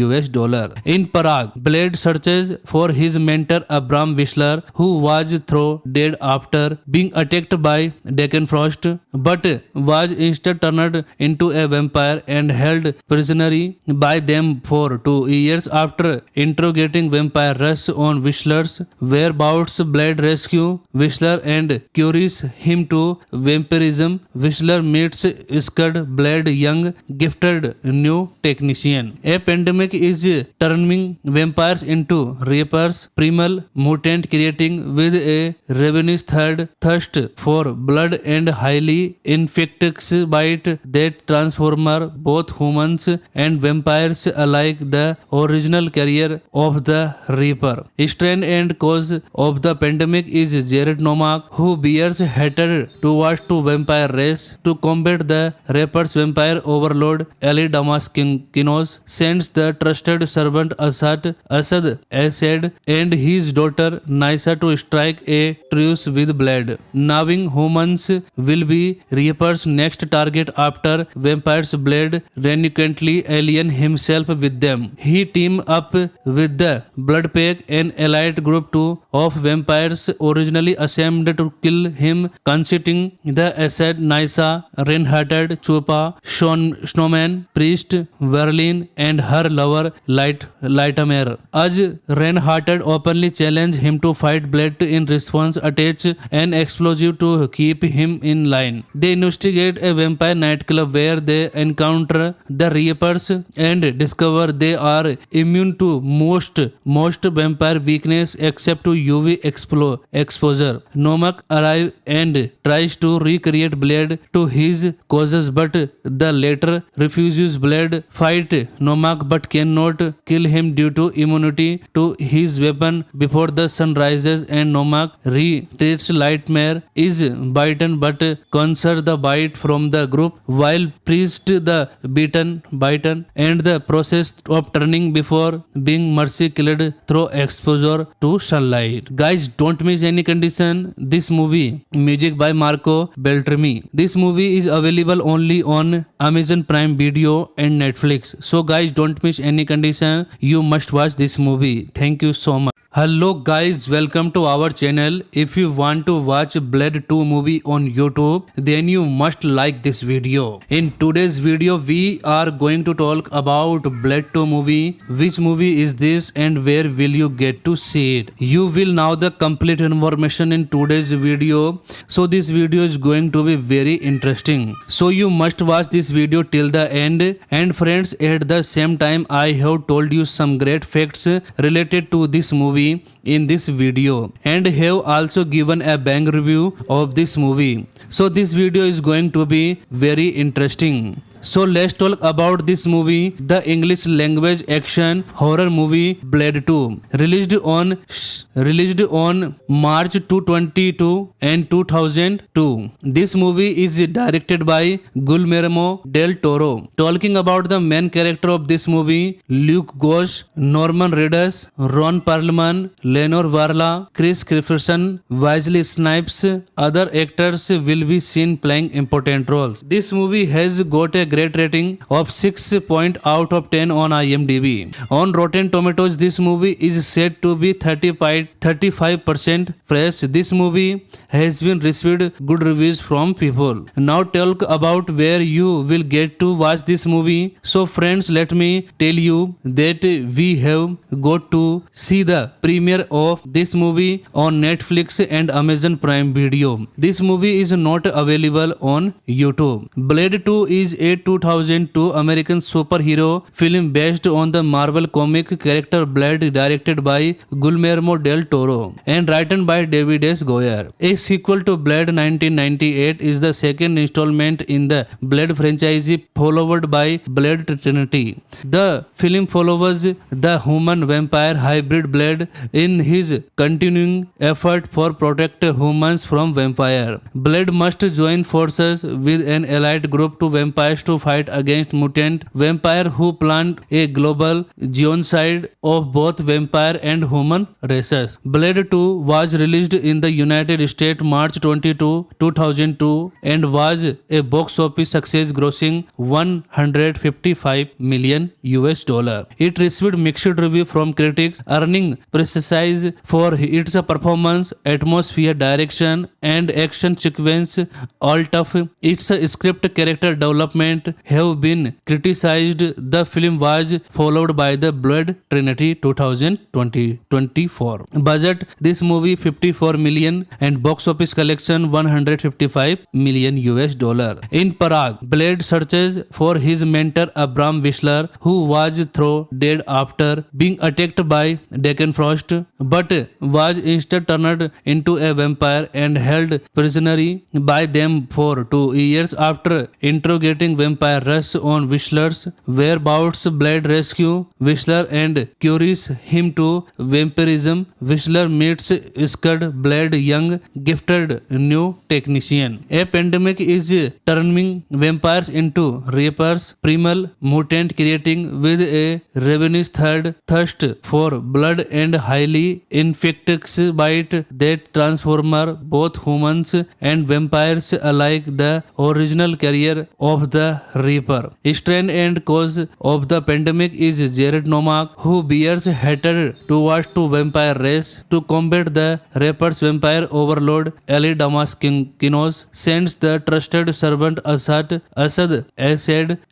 In Prague, Blade searches for his mentor Abram Whistler, who was thrown dead after being attacked by Deacon Frost, but was instead turned into a vampire and held prisoner by them for 2 years. After interrogating vampire rush on Whistler's whereabouts, Blade rescue Whistler and cures him to vampirism. Whistler meets scared Blade, young gifted new technician. A pandemic is turning vampires into reapers, primal mutant, creating with a ravenous thirst for blood and highly infectious bite that transform both humans and vampires alike. The original carrier of the Reaper, strain and cause of the pandemic is Jared Nomak, who bears hatred towards to vampire race. To combat the Reaper's vampire overlord, Ali Damaskinos sends the trusted servant Asad and his daughter Nysa to strike a truce with Blade, knowing humans will be Reaper's next target after vampires. Blade reluctantly alien himself with them. He team up with the Blood Pack, an allied group of vampires originally assembled to kill him, consisting the Asad, Nysa, Reinhardt, Chupa, Snowman, Priest, Verlin, and her lover Lightmare. As Reinhardt openly challenged him to fight Blade, in response attach an explosive to keep him in line. They investigate a vampire nightclub where they encounter the Reapers and discover they are immune to most vampire weakness except to UV exposure. Nomak arrives and tries to recreate Blade to his causes, but the latter refuses. Blade fight Nomak but cannot kill him due to immunity to his weapon before the sun rises, and Nomak retreats. Lightmare is bitten but conquers the bite from the group, while Priest the bitten and the process of turning before being mercy killed through exposure to sunlight. Guys, don't miss any condition this movie. Music by Marco Beltrami. This movie is available only on Amazon Prime Video and Netflix. So guys, don't miss any condition. You must watch this movie. Thank you so much. Hello guys, welcome to our channel. If you want to watch Blade 2 movie on YouTube, then you must like this video. In today's video, we are going to talk about Blade 2 movie. Which movie is this and where will you get to see it? You will know the complete information in today's video. So this video is going to be very interesting. So you must watch this video till the end. And friends, at the same time, I have told you some great facts related to this movie in this video, and have also given a bang review of this movie. So this video is going to be very interesting. So let's talk about this movie, the English language action horror movie Blade 2, released on March 2022 and 2002. This movie is directed by Guillermo del Toro. Talking about the main character of this movie, Luke Gosch, Norman Reedus, Ron Perlman, Lenore Varla, Chris Christopherson, Wesley Snipes. Other actors will be seen playing important roles. This movie has got a great rating of 6 out of 10 on IMDb. On Rotten Tomatoes, this movie is said to be 35% fresh. This movie has been received good reviews from people. Now talk about where you will get to watch this movie. So friends, let me tell you that we have got to see the premiere of this movie on Netflix and Amazon Prime Video. This movie is not available on YouTube. Blade 2 is a 2002 American superhero film based on the Marvel comic character Blade, directed by Guillermo del Toro and written by David S. Goyer. A sequel to Blade 1998 is the second installment in the Blade franchise, followed by Blade Trinity. The film follows the human-vampire hybrid Blade in his continuing effort for protect humans from vampire. Blade must join forces with an allied group to vampires to fight against mutant vampire who planned a global genocide of both vampire and human races. Blade 2 was released in the United States March 22, 2002 and was a box office success, grossing $155 million. It received mixed review from critics, earning praise for its performance, atmosphere, direction and action sequence. All of its script character development have been criticized. The film was followed by the Blade Trinity 2024. Budget, this movie 54 million and box office collection $155 million. In Prague, Blade searches for his mentor Abram Whistler, who was thrown dead after being attacked by Deckenfrost, but was instead turned into a vampire and held prisoner by them for 2 years. After interrogating vampire Russ on Whistler's whereabouts, Blade rescue Whistler and cures him to vampirism. Whistler meets Scud, Blade young gifted new technician. A pandemic is turning vampires into reapers, primal mutant, creating with a ravenous thirst for blood and highly infectious bite that transform both humans and vampires alike. The original carrier of the Reaper, strain and cause of the pandemic is Jared Nomak, who bears hatred towards the vampire race. To combat the Reaper's vampire overlord, Ali Damaskinos sends the trusted servant Asad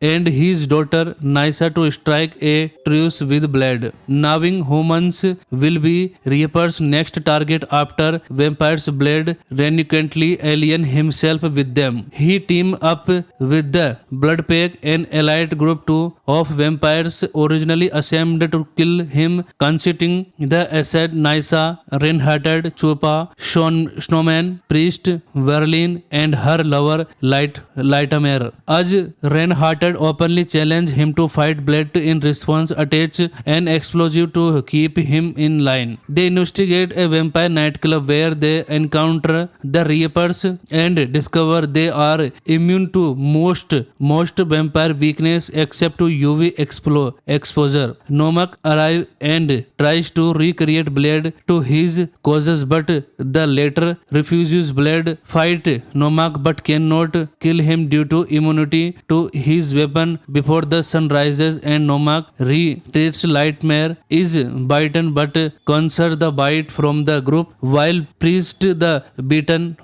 and his daughter Nysa to strike a truce with Blade, knowing humans will be Reaper's next target after vampires. Blade reluctantly alien himself with them. He team up with the Bloodpack, an elite group of vampires originally assembled to kill him, consisting the Asad, Nysa, Reinhardt, Chupa, Snowman, Priest, Verlin, and her lover Lightmare. As Reinhardt openly challenged him to fight Blade in response, attach an explosive to keep him in line. They investigate a vampire nightclub where they encounter the Reapers and discover they are immune to most vampire weakness except to UV exposure. Nomak arrives and tries to recreate Blade to his causes, but the latter refuses. Blade fight Nomak but cannot kill him due to immunity to his weapon before the sun rises, and Nomak retreats. Lightmare is bitten but conquers the bite from the group, while Priest the bitten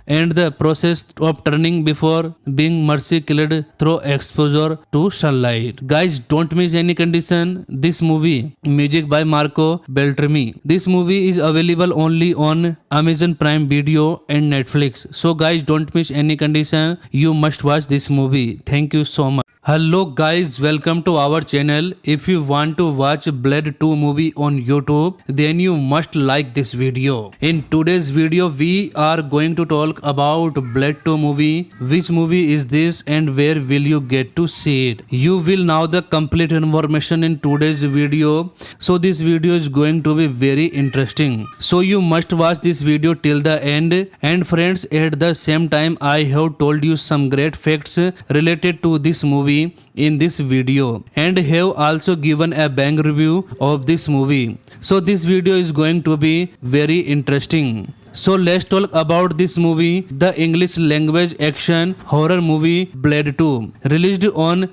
and the process of turning before being mercy killed through exposure to sunlight. Guys, don't miss any condition this movie. Music by Marco Beltrami. This movie is available only on Amazon Prime Video and Netflix. So guys, don't miss any condition. You must watch this movie. Thank you so much. Hello guys, welcome to our channel. If you want to watch Blade 2 movie on YouTube, then you must like this video. In today's video, we are going to talk about Blade 2 movie. Which movie is this and where will you get to see it? You will know the complete information in today's video. So this video is going to be very interesting. So you must watch this video till the end. And friends, at the same time, I have told you some great facts related to this movie in this video and have also given a bang review of this movie. So this video is going to be very interesting. So let's talk about this movie, the English language action horror movie Blade 2, released on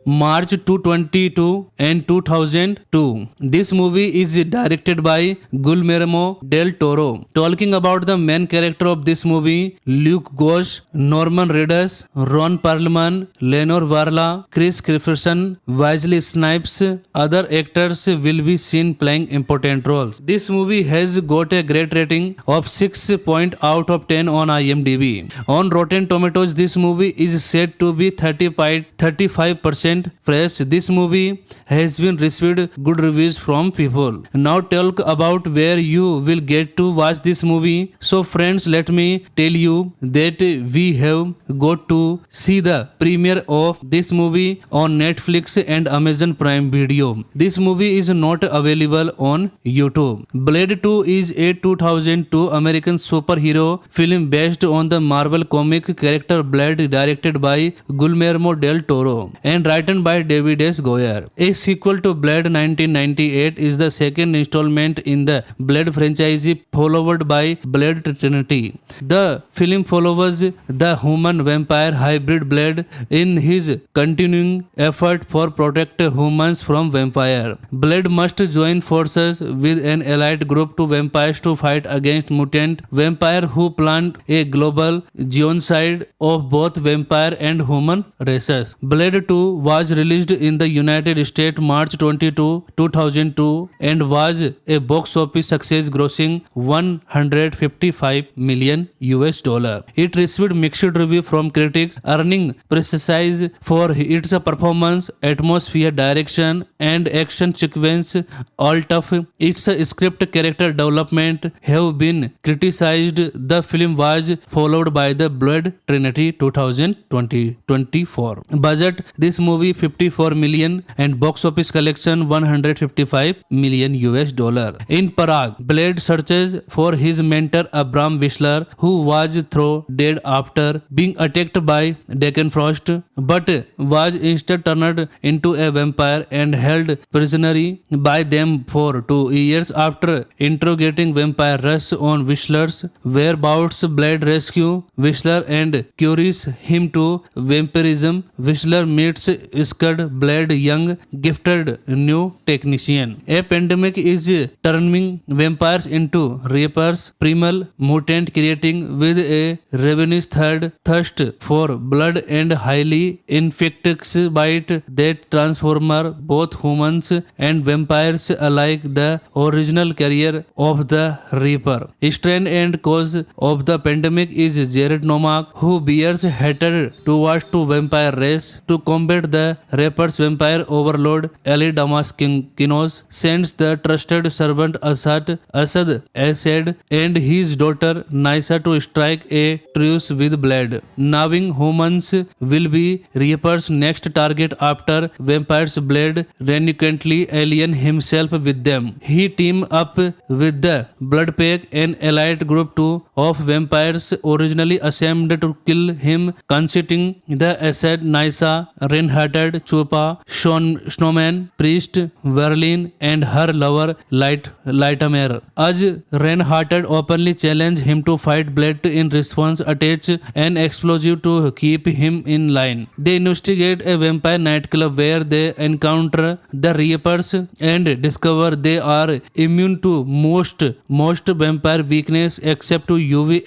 March 222 and 2002. This movie is directed by Guillermo del Toro. Talking about the main character of this movie, Luke Gosch, Norman Reedus, Ron Perlman, Lenore Varla, Chris Christopherson, Wesley Snipes. Other actors will be seen playing important roles. This movie has got a great rating of 6 out of 10 on IMDb. On Rotten Tomatoes, this movie is said to be 35% fresh. This movie has been received good reviews from people. Now talk about where you will get to watch this movie. So friends, let me tell you that we have got to see the premiere of this movie on Netflix and Amazon Prime Video. This movie is not available on YouTube. Blade 2 is a 2002 American superhero film based on the Marvel comic character Blade, directed by Guillermo del Toro and written by David S. Goyer. A sequel to Blade 1998 is the second installment in the Blade franchise, followed by Blade Trinity. The film follows the human-vampire hybrid Blade in his continuing effort for protect humans from vampire. Blade must join forces with an allied group to vampires to fight against mutant vampire who plant a global genocide of both vampire and human races. Blade 2 was released in the United States March 22, 2002 and was a box office success, grossing $155 million. It received mixed review from critics, earning praise for its performance, atmosphere, direction and action sequence. Alt of its script character development have been criticized. The film was followed by the Blade Trinity 2024. Budget, this movie 54 million and box office collection $155 million. In Prague, Blade searches for his mentor Abram Whistler, who was thrown dead after being attacked by Deckenfrost, but was instead turned into a vampire and held prisoner by them for 2 years. After interrogating vampire Russ on Whistler's whereabouts, Blade rescue Whistler and cures him to vampirism. Whistler meets Scud, Blade young gifted new technician. A pandemic is turning vampires into reapers, primal mutant, creating with a ravenous thirst for blood and highly infectious bite that transform both humans and vampires alike. The original career of the the Reaper. Strain and cause of the pandemic is Jared Nomak, who bears hatred towards to vampire race. To combat the Reaper's vampire overlord, Ali Damaskinos sends the trusted servant Asad and his daughter Nysa to strike a truce with Blade. Knowing humans will be Reaper's next target after vampire's Blade reluctantly alien himself with them. He team up with the Bloodpack, an allied group of vampires originally assembled to kill him, consisting the Asad, Nysa, Reinhardt, Chupa, Snowman, Priest, Verlin, and her lover Lightmare. As Reinhardt openly challenged him to fight Blade, in response attach an explosive to keep him in line. They investigate a vampire nightclub where they encounter the Reapers and discover they are immune to most vampire weakness except to UV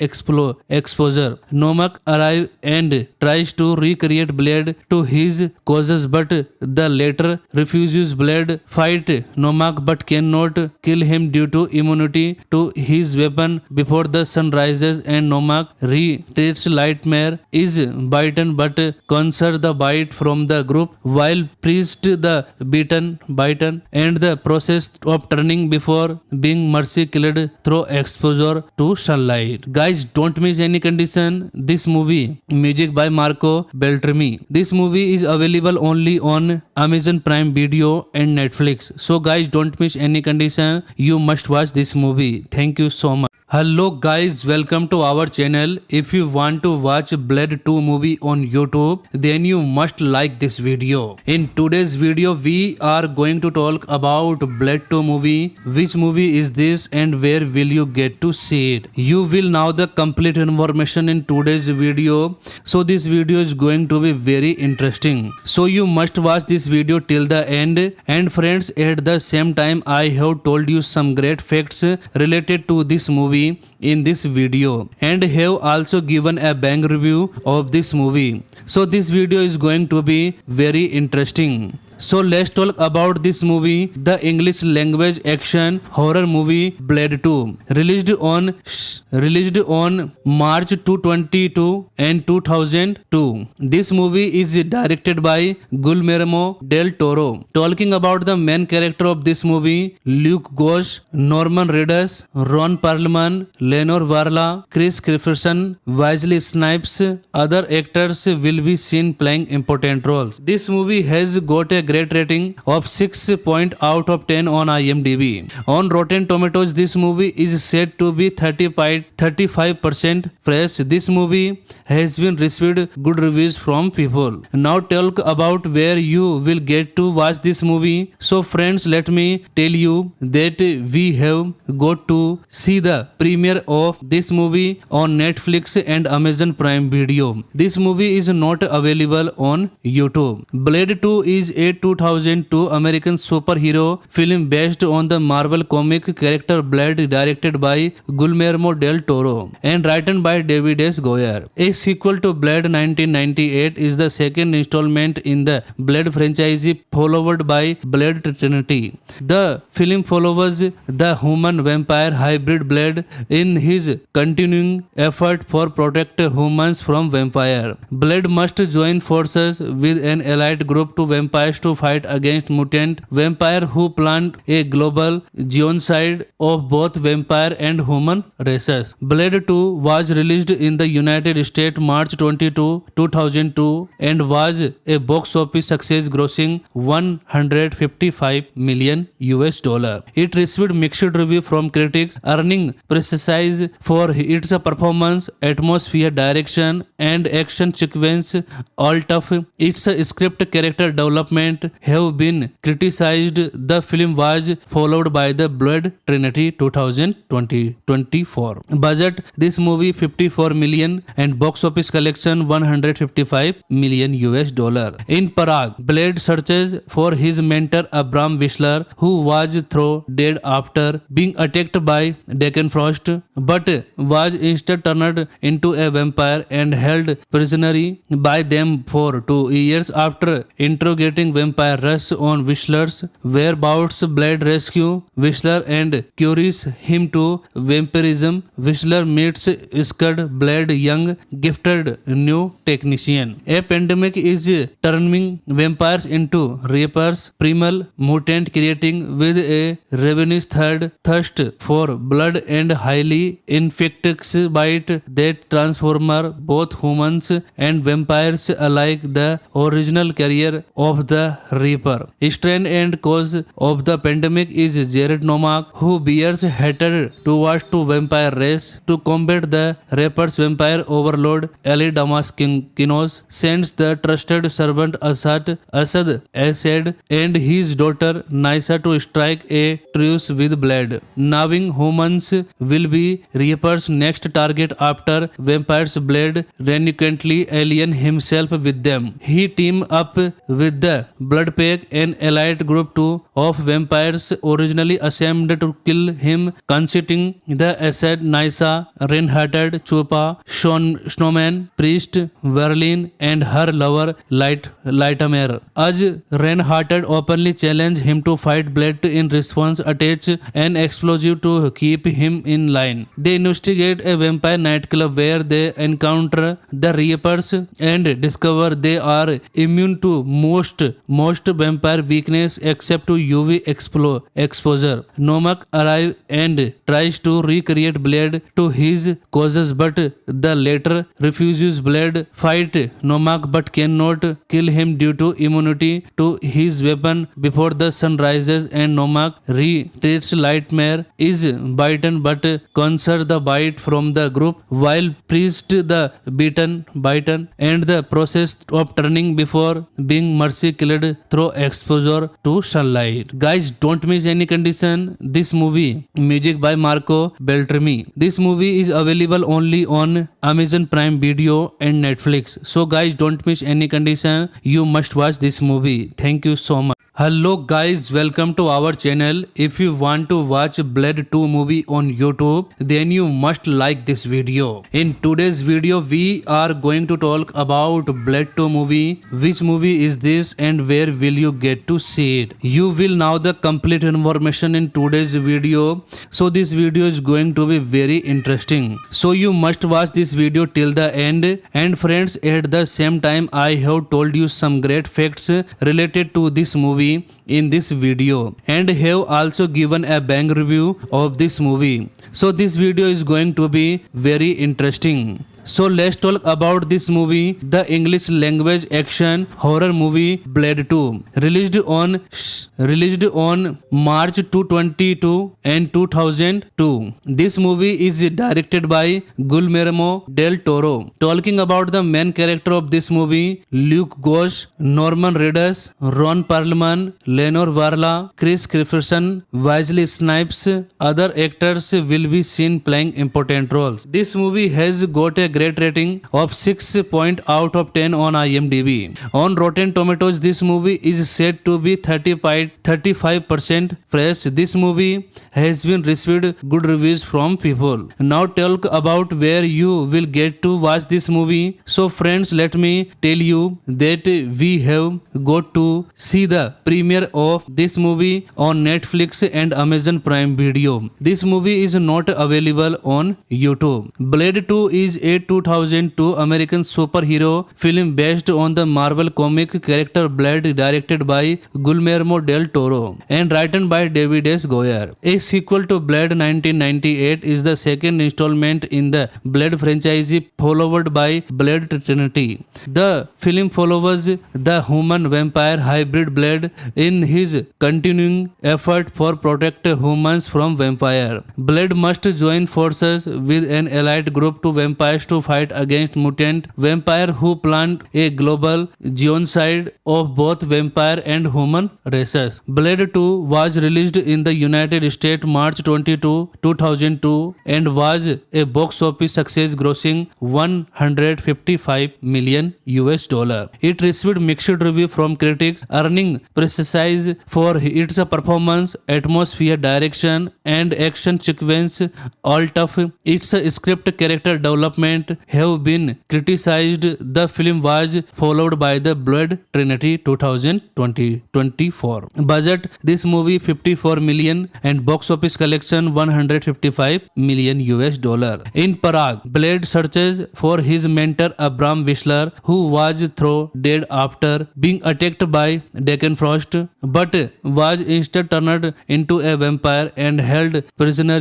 exposure. Nomak arrives and tries to recreate Blade to his causes, but the latter refuses. Blade fight Nomak but cannot kill him due to immunity to his weapon before the sun rises, and Nomak retreats. Lightmare is bitten but conserves the bite from the group, while Priest the bitten and the process of turning before being mercy killed through exposure to sunlight. Guys, don't miss any condition this movie. Music by Marco Beltrami. This movie is available only on Amazon Prime Video and Netflix. So guys, don't miss any condition. You must watch this movie. Thank you so much. Hello guys, welcome to our channel. If you want to watch Blade 2 movie on YouTube, then you must like this video. In today's video, we are going to talk about Blade 2 movie. Which movie is this and where will you get to see it? You will know the complete information in today's video. So this video is going to be very interesting. So you must watch this video till the end. And friends, at the same time, I have told you some great facts related to this movie in this video and have also given a bang review of this movie. So this video is going to be very interesting. So let's talk about this movie, the English language action horror movie Blade 2, released on March 2022 and 2002. This movie is directed by Guillermo del Toro. Talking about the main character of this movie, Luke Gosch, Norman Reedus, Ron Perlman, Lenore Varla, Chris Christopherson, Wesley Snipes. Other actors will be seen playing important roles. This movie has got a great rating of 6 out of 10 on IMDb. On Rotten Tomatoes, this movie is said to be 35% fresh. This movie has been received good reviews from people. Now talk about where you will get to watch this movie. So friends, let me tell you that we have got to see the premiere of this movie on Netflix and Amazon Prime Video. This movie is not available on YouTube. Blade 2 is a 2002 American superhero film based on the Marvel comic character Blade, directed by Guillermo del Toro and written by David S. Goyer. A sequel to Blade 1998 is the second installment in the Blade franchise, followed by Blade Trinity. The film follows the human-vampire hybrid Blade in his continuing effort for protect humans from vampire. Blade must join forces with an allied group to vampires to fight against mutant vampire who planned a global genocide of both vampire and human races. Blade 2 was released in the United States March 22, 2002 and was a box office success, grossing $155 million. It received mixed review from critics, earning praise for its performance, atmosphere, direction and action sequence. All of its script character development have been criticized. The film was followed by the Blade Trinity 2024. Budget, this movie 54 million and box office collection $155 million. In Prague, Blade searches for his mentor Abram Whistler, who was thrown dead after being attacked by Deacon Frost, but was instead turned into a vampire and held prisoner by them for 2 years. After interrogating vampire rush on Whistler's whereabouts. Blade rescue Whistler and cures him to vampirism. Whistler meets Scud, Blade young, gifted new technician. A pandemic is turning vampires into reapers, primal mutant, creating with a ravenous thirst for blood and highly infectious bite that transform both humans and vampires alike. The original carrier of the Reaper, strain and cause of the pandemic is Jared Nomak, who bears hatred towards to vampire race. To combat the Reaper's vampire overlord, Ali Damaskinos sends the trusted servant Asad and his daughter Nysa to strike a truce with Blade, knowing humans will be Reaper's next target after vampires. Blade reluctantly alien himself with them. He team up with the Blood Pack, an allied group of vampires originally assembled to kill him, consisting the Asad, Nysa, Reinhardt, Chupa, Snowman, Priest, Verlin, and her lover Lightmare. As Reinhardt openly challenged him to fight Blade, in response attach an explosive to keep him in line. They investigate a vampire nightclub where they encounter the Reapers and discover they are immune to most vampire weakness except to UV exposure. Nomak arrives and tries to recreate Blade to his causes, but the latter refuses. Blade fight Nomak but cannot kill him due to immunity to his weapon before the sun rises, and Nomak retreats. Lightmare is bitten but conquers the bite from the group, while Priest the bitten and the process of turning before being mercy killed through exposure to sunlight. Guys, don't miss any condition this movie. Music by Marco Beltrami. This movie is available only on Amazon Prime Video and Netflix. So guys, don't miss any condition. You must watch this movie. Thank you so much. Hello guys, welcome to our channel. If you want to watch Blade 2 movie on YouTube, then you must like this video. In today's video, we are going to talk about Blade 2 movie. Which movie is this and where will you get to see it? You will know the complete information in today's video. So this video is going to be very interesting. So you must watch this video till the end. And friends, at the same time, I have told you some great facts related to this movie in this video and have also given a bang review of this movie. So this video is going to be very interesting. So let's talk about this movie, the English language action horror movie Blade 2, released on March 2022 and 2002. This movie is directed by Guillermo del Toro. Talking about the main character of this movie, Luke Gosch, Norman Reedus, Ron Perlman, Lenore Varla, Chris Christopherson, Wesley Snipes. Other actors will be seen playing important roles. This movie has got a great rating of 6 out of 10 on IMDb. On Rotten Tomatoes, this movie is said to be 35% fresh. This movie has been received good reviews from people. Now talk about where you will get to watch this movie. So friends, let me tell you that we have got to see the premiere of this movie on Netflix and Amazon Prime Video. This movie is not available on YouTube. Blade 2 is a 2002 American superhero film based on the Marvel comic character Blade, directed by Guillermo del Toro and written by David S. Goyer. A sequel to Blade 1998 is the second installment in the Blade franchise, followed by Blade Trinity. The film follows the human-vampire hybrid Blade in his continuing effort for protect humans from vampire. Blade must join forces with an allied group to vampires to fight against mutant vampire who planned a global genocide of both vampire and human races. Blade 2 was released in the United States March 22, 2002 and was a box office success, grossing $155 million. It received mixed review from critics, earning praise for its performance, atmosphere, direction, and action sequence. Alt of its script, character development, entertainment have been criticized. The film was followed by the Blood Trinity 2024. Budget: this movie 54 million and box office collection 155 million US dollar. In Prague, Blade searches for his mentor Abram Whistler, who was thrown dead after being attacked by Deckenfrost, but was instead turned into a vampire and held prisoner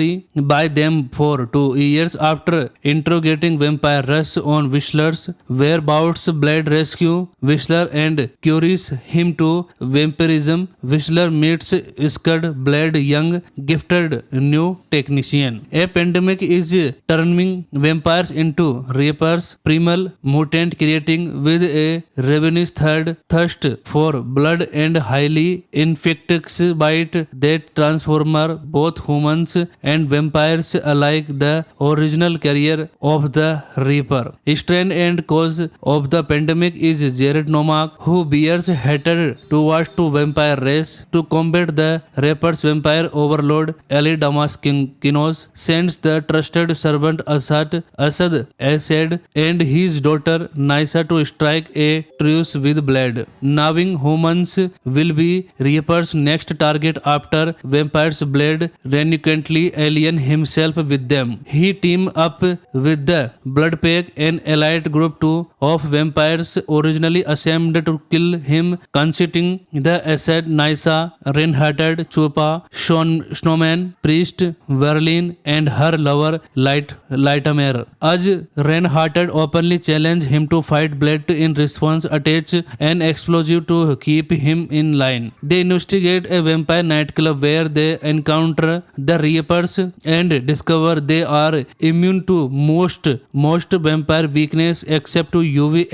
by them for 2 years. After interrogating vampire Russ on Whistler's whereabouts, Blade rescue Whistler and cures him to vampirism. Whistler meets Scud, Blade young gifted new technician. A pandemic is turning vampires into reapers, primal mutant, creating with a ravenous thirst for blood and highly infectious bite that transform both humans and vampires alike. The original carrier of the Reaper, strain and cause of the pandemic is Jared Nomak, who bears hatred towards the vampire race. To combat the Reaper's vampire overlord, Ali Damaskinos sends the trusted servant Asad and his daughter Nysa to strike a truce with Blade, knowing humans will be Reaper's next target after vampires. Blade reluctantly alien himself with them. He teamed up with the Blood Pack, an allied group of vampires originally assembled to kill him, consisting the Asad, Nysa, Reinhardt, Chupa, Snowman, Priest, Verlin, and her lover Lightmare. As Reinhardt openly challenged him to fight Blade, in response attach an explosive to keep him in line. They investigate a vampire nightclub where they encounter the Reapers and discover they are immune to most vampire weakness except to UV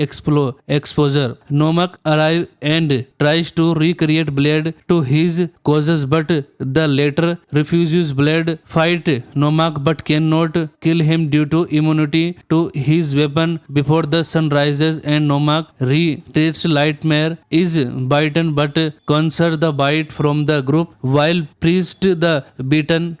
exposure. Nomak arrives and tries to recreate Blade to his causes, but the latter refuses. Blade fight Nomak but cannot kill him due to immunity to his weapon before the sun rises, and Nomak retreats. Lightmare is bitten but conserves the bite from the group, while Priest the bitten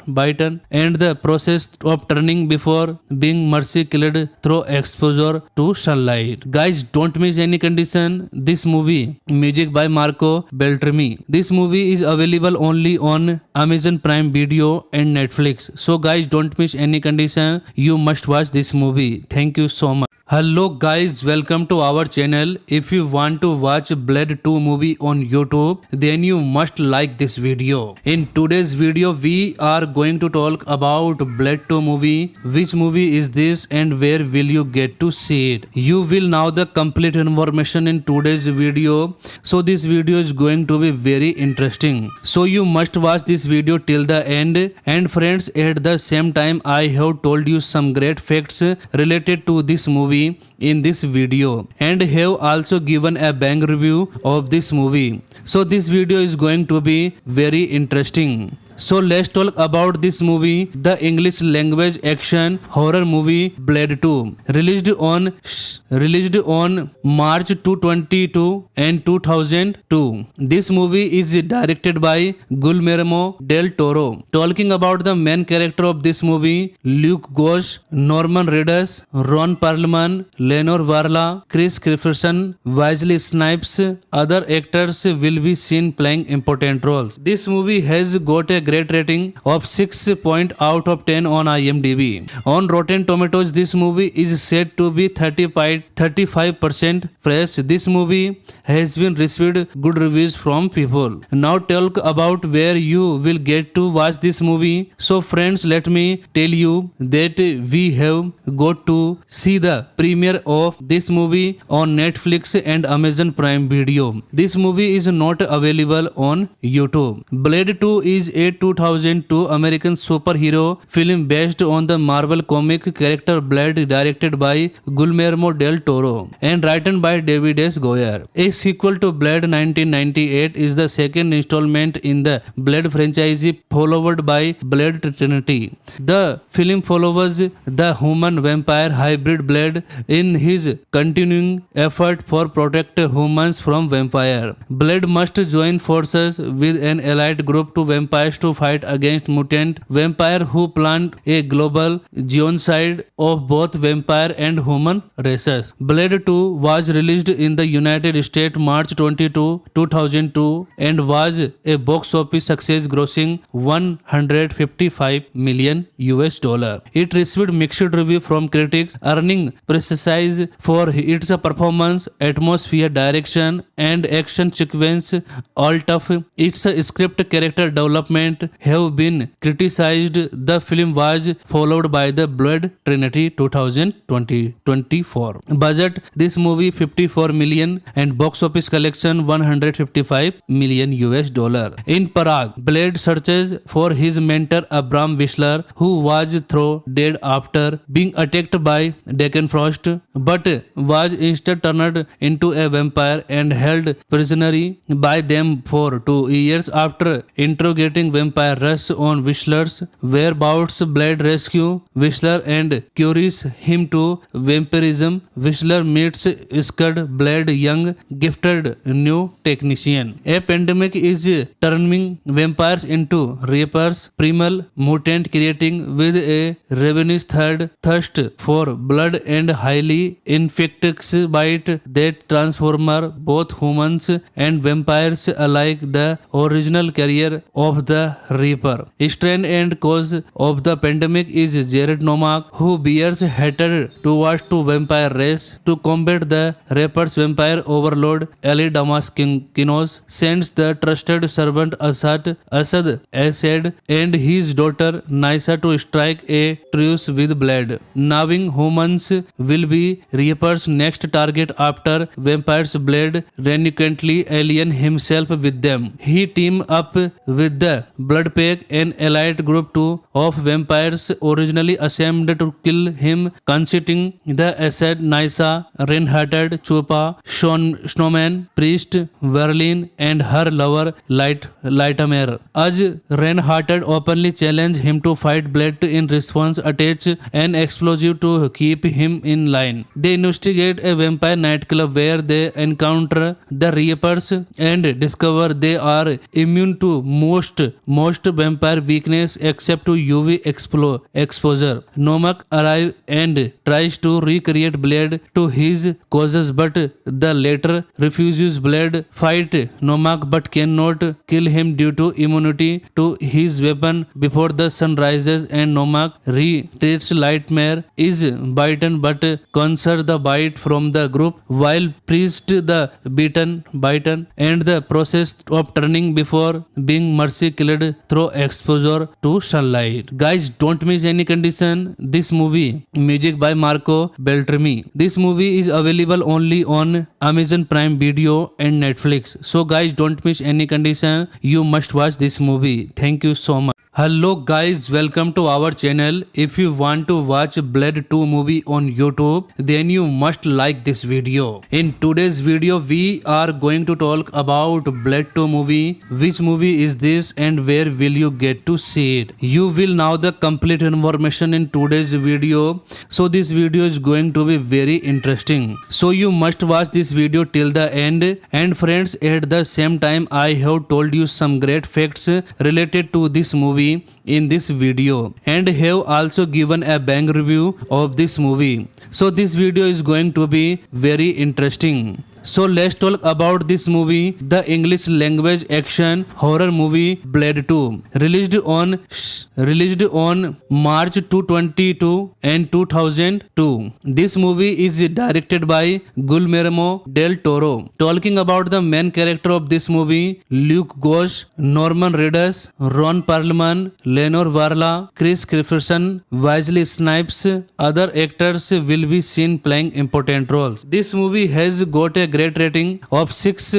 and the process of turning before being mercy killed through exposure to sunlight. Guys, don't miss any condition this movie. Music by Marco Beltrami. This movie is available only on Amazon Prime Video and Netflix. So guys, don't miss any condition. You must watch this movie. Thank you so much. Hello guys, welcome to our channel. If you want to watch Blade 2 movie on YouTube, then you must like this video. In today's video, we are going to talk about Blade 2 movie. Which movie is this and where will you get to see it? You will know the complete information in today's video. So this video is going to be very interesting. So you must watch this video till the end. And friends, at the same time, I have told you some great facts related to this movie in this video and have also given a bang review of this movie. So this video is going to be very interesting. So let's talk about this movie, the English language action horror movie Blade 2, released on March 2022 and 2002. This movie is directed by Guillermo del Toro. Talking about the main character of this movie, Luke Gosch, Norman Reedus, Ron Perlman, Lenore Varla, Chris Christopherson, Wesley Snipes. Other actors will be seen playing important roles. This movie has got a great rating of 6 out of 10 on IMDb. On Rotten Tomatoes, this movie is said to be 35% fresh. This movie has been received good reviews from people. Now talk about where you will get to watch this movie. So friends, let me tell you that we have got to see the premiere of this movie on Netflix and Amazon Prime Video. This movie is not available on YouTube. Blade 2 is a 2002 American superhero film based on the Marvel comic character Blade, directed by Guillermo del Toro and written by David S. Goyer. A sequel to Blade 1998 is the second installment in the Blade franchise, followed by Blade Trinity. The film follows the human-vampire hybrid Blade in his continuing effort for protect humans from vampire. Blade must join forces with an allied group to vampires to fight against mutant vampire who planned a global genocide of both vampire and human races. Blade 2 was released in the United States March 22, 2002 and was a box office success grossing 155 million US dollar. It received mixed review from critics, earning praise for its performance, atmosphere, direction and action sequence. Alt of its script character development have been criticized. The film was followed by the Blood Trinity 2024. Budget this movie 54 million and box office collection 155 million US dollar. In Prague, Blade searches for his mentor Abram Whistler, who was thrown dead after being attacked by Frost, but was instead turned into a vampire and held prisoner by them for 2 years. After interrogating vampire Russ on Whistler's whereabouts, Blade rescue Whistler and cures him to vampirism. Whistler meets scared Blade, young, gifted new technician. A pandemic is turning vampires into reapers, primal mutant, creating with a ravenous thirst for blood and highly infectious bite that transform both humans and vampires alike. The original career of the Reaper. Strain and cause of the pandemic is Jared Nomak, who bears hatred towards to vampire race. To combat the Reaper's vampire overlord, Ali Damaskinos sends the trusted servant Asad and his daughter Nysa to strike a truce with Blade. Knowing humans will be Reaper's next target after vampires, Blade reluctantly alien himself with them. He team up with the Bloodpack, an allied group of vampires originally assembled to kill him, consisting the Asad, Nysa, Reinhardt, Chupa, Snowman, Priest, Verlin, and her lover Lightmare. As Reinhardt openly challenged him to fight Blade, in response attach an explosive to keep him in line. They investigate a vampire nightclub where they encounter the Reapers and discover they are immune to most vampire weakness except to UV exposure. Nomak arrives and tries to recreate Blade to his causes, but the latter refuses. Blade fight Nomak but cannot kill him due to immunity to his weapon before the sun rises, and Nomak retreats. Lightmare is bitten but conserves the bite from the group, while Priest the bitten and the process of turning before being mercy killed through exposure to sunlight. Guys, don't miss any condition this movie. Music by Marco Beltrami. This movie is available only on Amazon Prime Video and Netflix. So guys, don't miss any condition. You must watch this movie. Thank you so much. Hello guys, welcome to our channel. If you want to watch Blade 2 movie on YouTube, then you must like this video. In today's video, we are going to talk about Blade 2 movie. Which movie is this and where will you get to see it? You will know the complete information in today's video. So this video is going to be very interesting. So you must watch this video till the end. And friends, at the same time, I have told you some great facts related to this movie in this video and have also given a bang review of this movie. So this video is going to be very interesting. So let's talk about this movie, the English language action horror movie Blade 2, released on March 2022 and 2002. This movie is directed by Guillermo del Toro. Talking about the main character of this movie, Luke Gosch, Norman Reedus, Ron Perlman, Lenore Varla, Chris Christopherson, Wesley Snipes. Other actors will be seen playing important roles. This movie has got a great rating of 6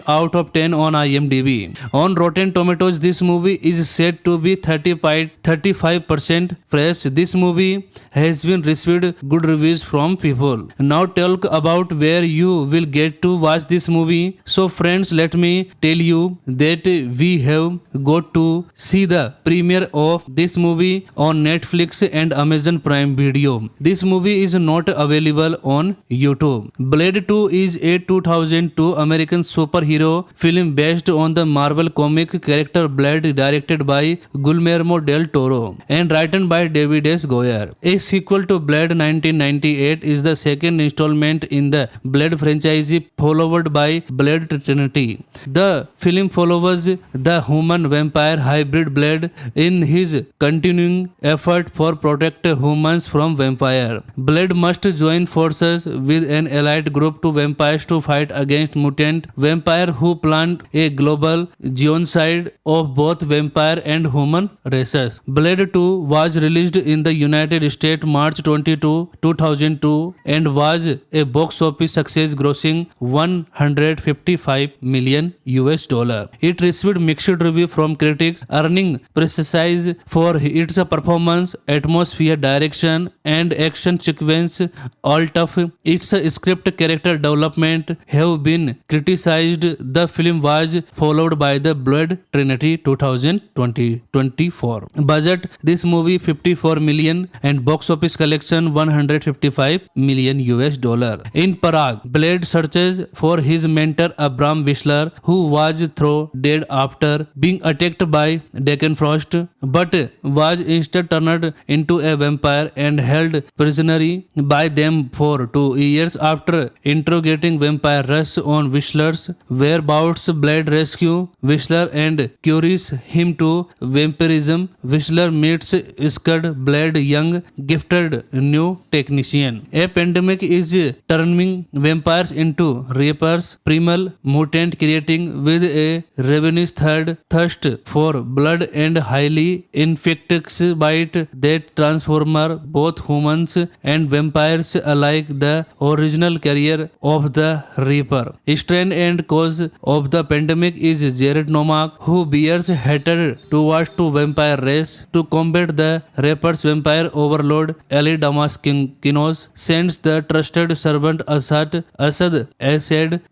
out of 10 on IMDb. On Rotten Tomatoes, this movie is said to be 35% fresh. This movie has been received good reviews from people. Now talk about where you will get to watch this movie. So friends, let me tell you that we have got to see the premiere of this movie on Netflix and Amazon Prime Video. This movie is not available on YouTube. Blade 2 is a 2002 American superhero film based on the Marvel comic character Blade, directed by Guillermo del Toro and written by David S. Goyer. A sequel to Blade 1998 is the second installment in the Blade franchise, followed by Blade Trinity. The film follows the human-vampire hybrid Blade in his continuing effort for protect humans from vampire. Blade must join forces with an allied group to vampires to fight against mutant vampire who plan a global genocide of both vampire and human races. Blade 2 was released in the United States March 22, 2002 and was a box office success, grossing 155 million US dollar. It received mixed review from critics, earning praise for its performance, atmosphere, direction and action sequence. Alt of its script character development have been criticized. The film was followed by the Blade Trinity 2024. Budget: this movie 54 million and box office collection 155 million US dollar. In Prague, Blade searches for his mentor Abram Whistler, who was thrown dead after being attacked by Deckenfrost, but was instead turned into a vampire and held prisoner by them for 2 years. After interrogating vampire Russ on Whistler's whereabouts, Blade rescue Whistler and cures him to vampirism. Whistler meets Scud, Blade young gifted new technician. A pandemic is turning vampires into reapers, primal mutant, creating with a ravenous thirst for blood and highly infectious bite that transform both humans and vampires alike. The original carrier of the Reaper, strain and cause of the pandemic is Jared Nomak, who bears hatred towards the vampire race. To combat the Reaper's vampire overlord, Ali Damaskinos sends the trusted servant Asad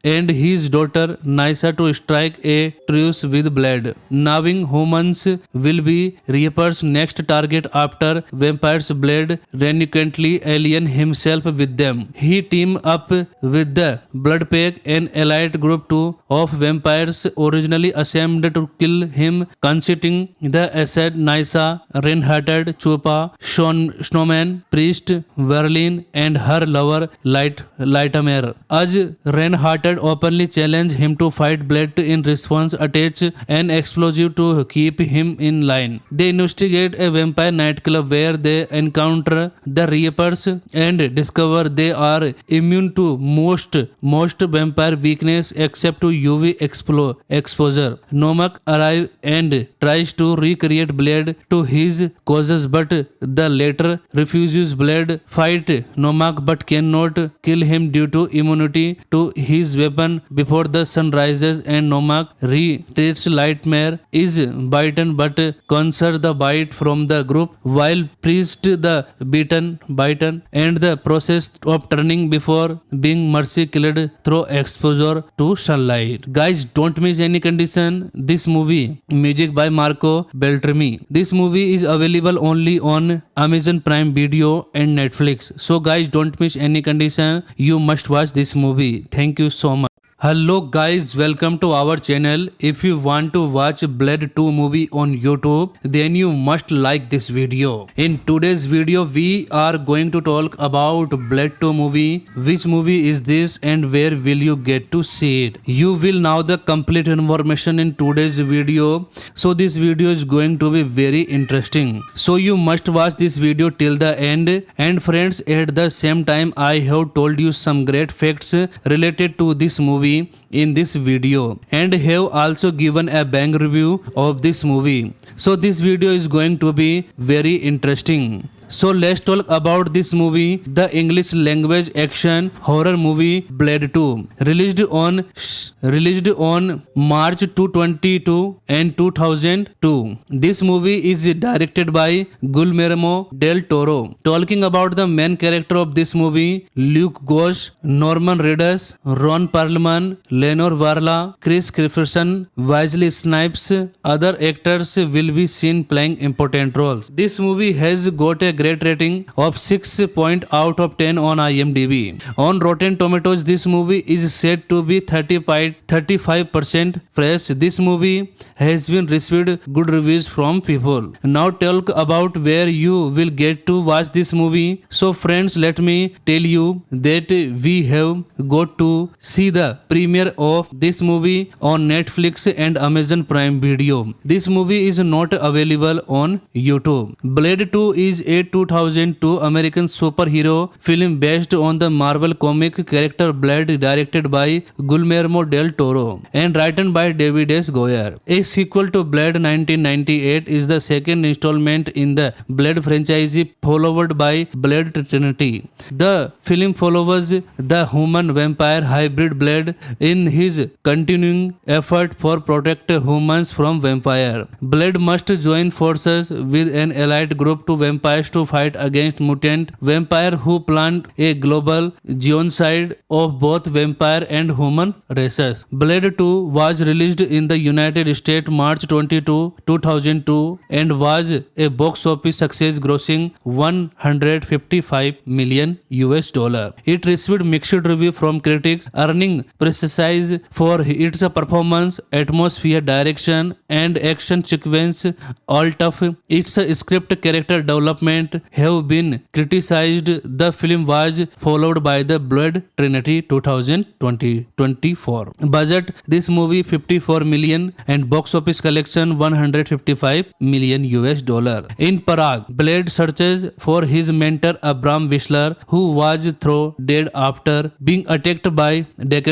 and his daughter Nysa to strike a truce with Blade, knowing humans will be Reaper's next target after vampires. Blade reluctantly alien himself with them. He teamed up with the Bloodpack, an allied group of vampires originally assembled to kill him, consisting the Asad, Nysa, Reinhardt, Chupa, Snowman, Priest, Verlin, and her lover Lightmare. As Reinhardt openly challenged him to fight Blade, in response attach an explosive to keep him in line. They investigate a vampire nightclub where they encounter the Reapers and discover they are immune to most vampire weakness except to UV exposure. Nomak arrives and tries to recreate Blade to his causes, but the latter refuses. Blade fight Nomak but cannot kill him due to immunity to his weapon before the sun rises, and Nomak retreats. Lightmare is bitten but conquers the bite from the group, while Priest the bitten and the process of turning before being mercy killed through exposure to sunlight. Guys, don't miss any condition this movie. Music by Marco Beltrami. This movie is available only on Amazon Prime Video and Netflix. So guys, don't miss any condition. You must watch this movie. Thank you so much. Hello guys, welcome to our channel. If you want to watch Blade 2 movie on YouTube, then you must like this video. In today's video, we are going to talk about Blade 2 movie. Which movie is this and where will you get to see it? You will know the complete information in today's video. So this video is going to be very interesting. So you must watch this video till the end. And friends, at the same time, I have told you some great facts related to this movie in this video and have also given a bang review of this movie. So this video is going to be very interesting. So let's talk about this movie, the English language action horror movie Blade 2, released on March 22 and 2002. This movie is directed by Guillermo del Toro. Talking about the main character of this movie, Luke Gosch, Norman Reedus, Ron Perlman, Lenore Varla, Chris Christopherson, Wesley Snipes. Other actors will be seen playing important roles. This movie has got a great rating of 6 point out of 10 on IMDb. On Rotten Tomatoes, this movie is said to be 35% fresh. This movie has been received good reviews from people. Now talk about where you will get to watch this movie. So friends, let me tell you that we have got to see the premiere of this movie on Netflix and Amazon Prime Video. This movie is not available on YouTube. Blade 2 is a 2002 American superhero film based on the Marvel comic character Blade, directed by Guillermo del Toro and written by David S. Goyer. A sequel to Blade 1998 is the second installment in the Blade franchise, followed by Blade Trinity. The film follows the human-vampire hybrid Blade in his continuing effort for protect humans from vampire. Blade must join forces with an allied group to vampires to fight against mutant vampire who plan a global genocide of both vampire and human races. Blade 2 was released in the United States March 22, 2002 and was a box office success, grossing 155 million US dollar. It received mixed review from critics, earning praise for its performance, atmosphere, direction and action sequence. All of its script character development have been criticized. The film was followed by the Blade Trinity 2024. Budget: this movie 54 million and box office collection 155 million US dollar. In Prague, Blade searches for his mentor Abram Whistler, who was thrown dead after being attacked by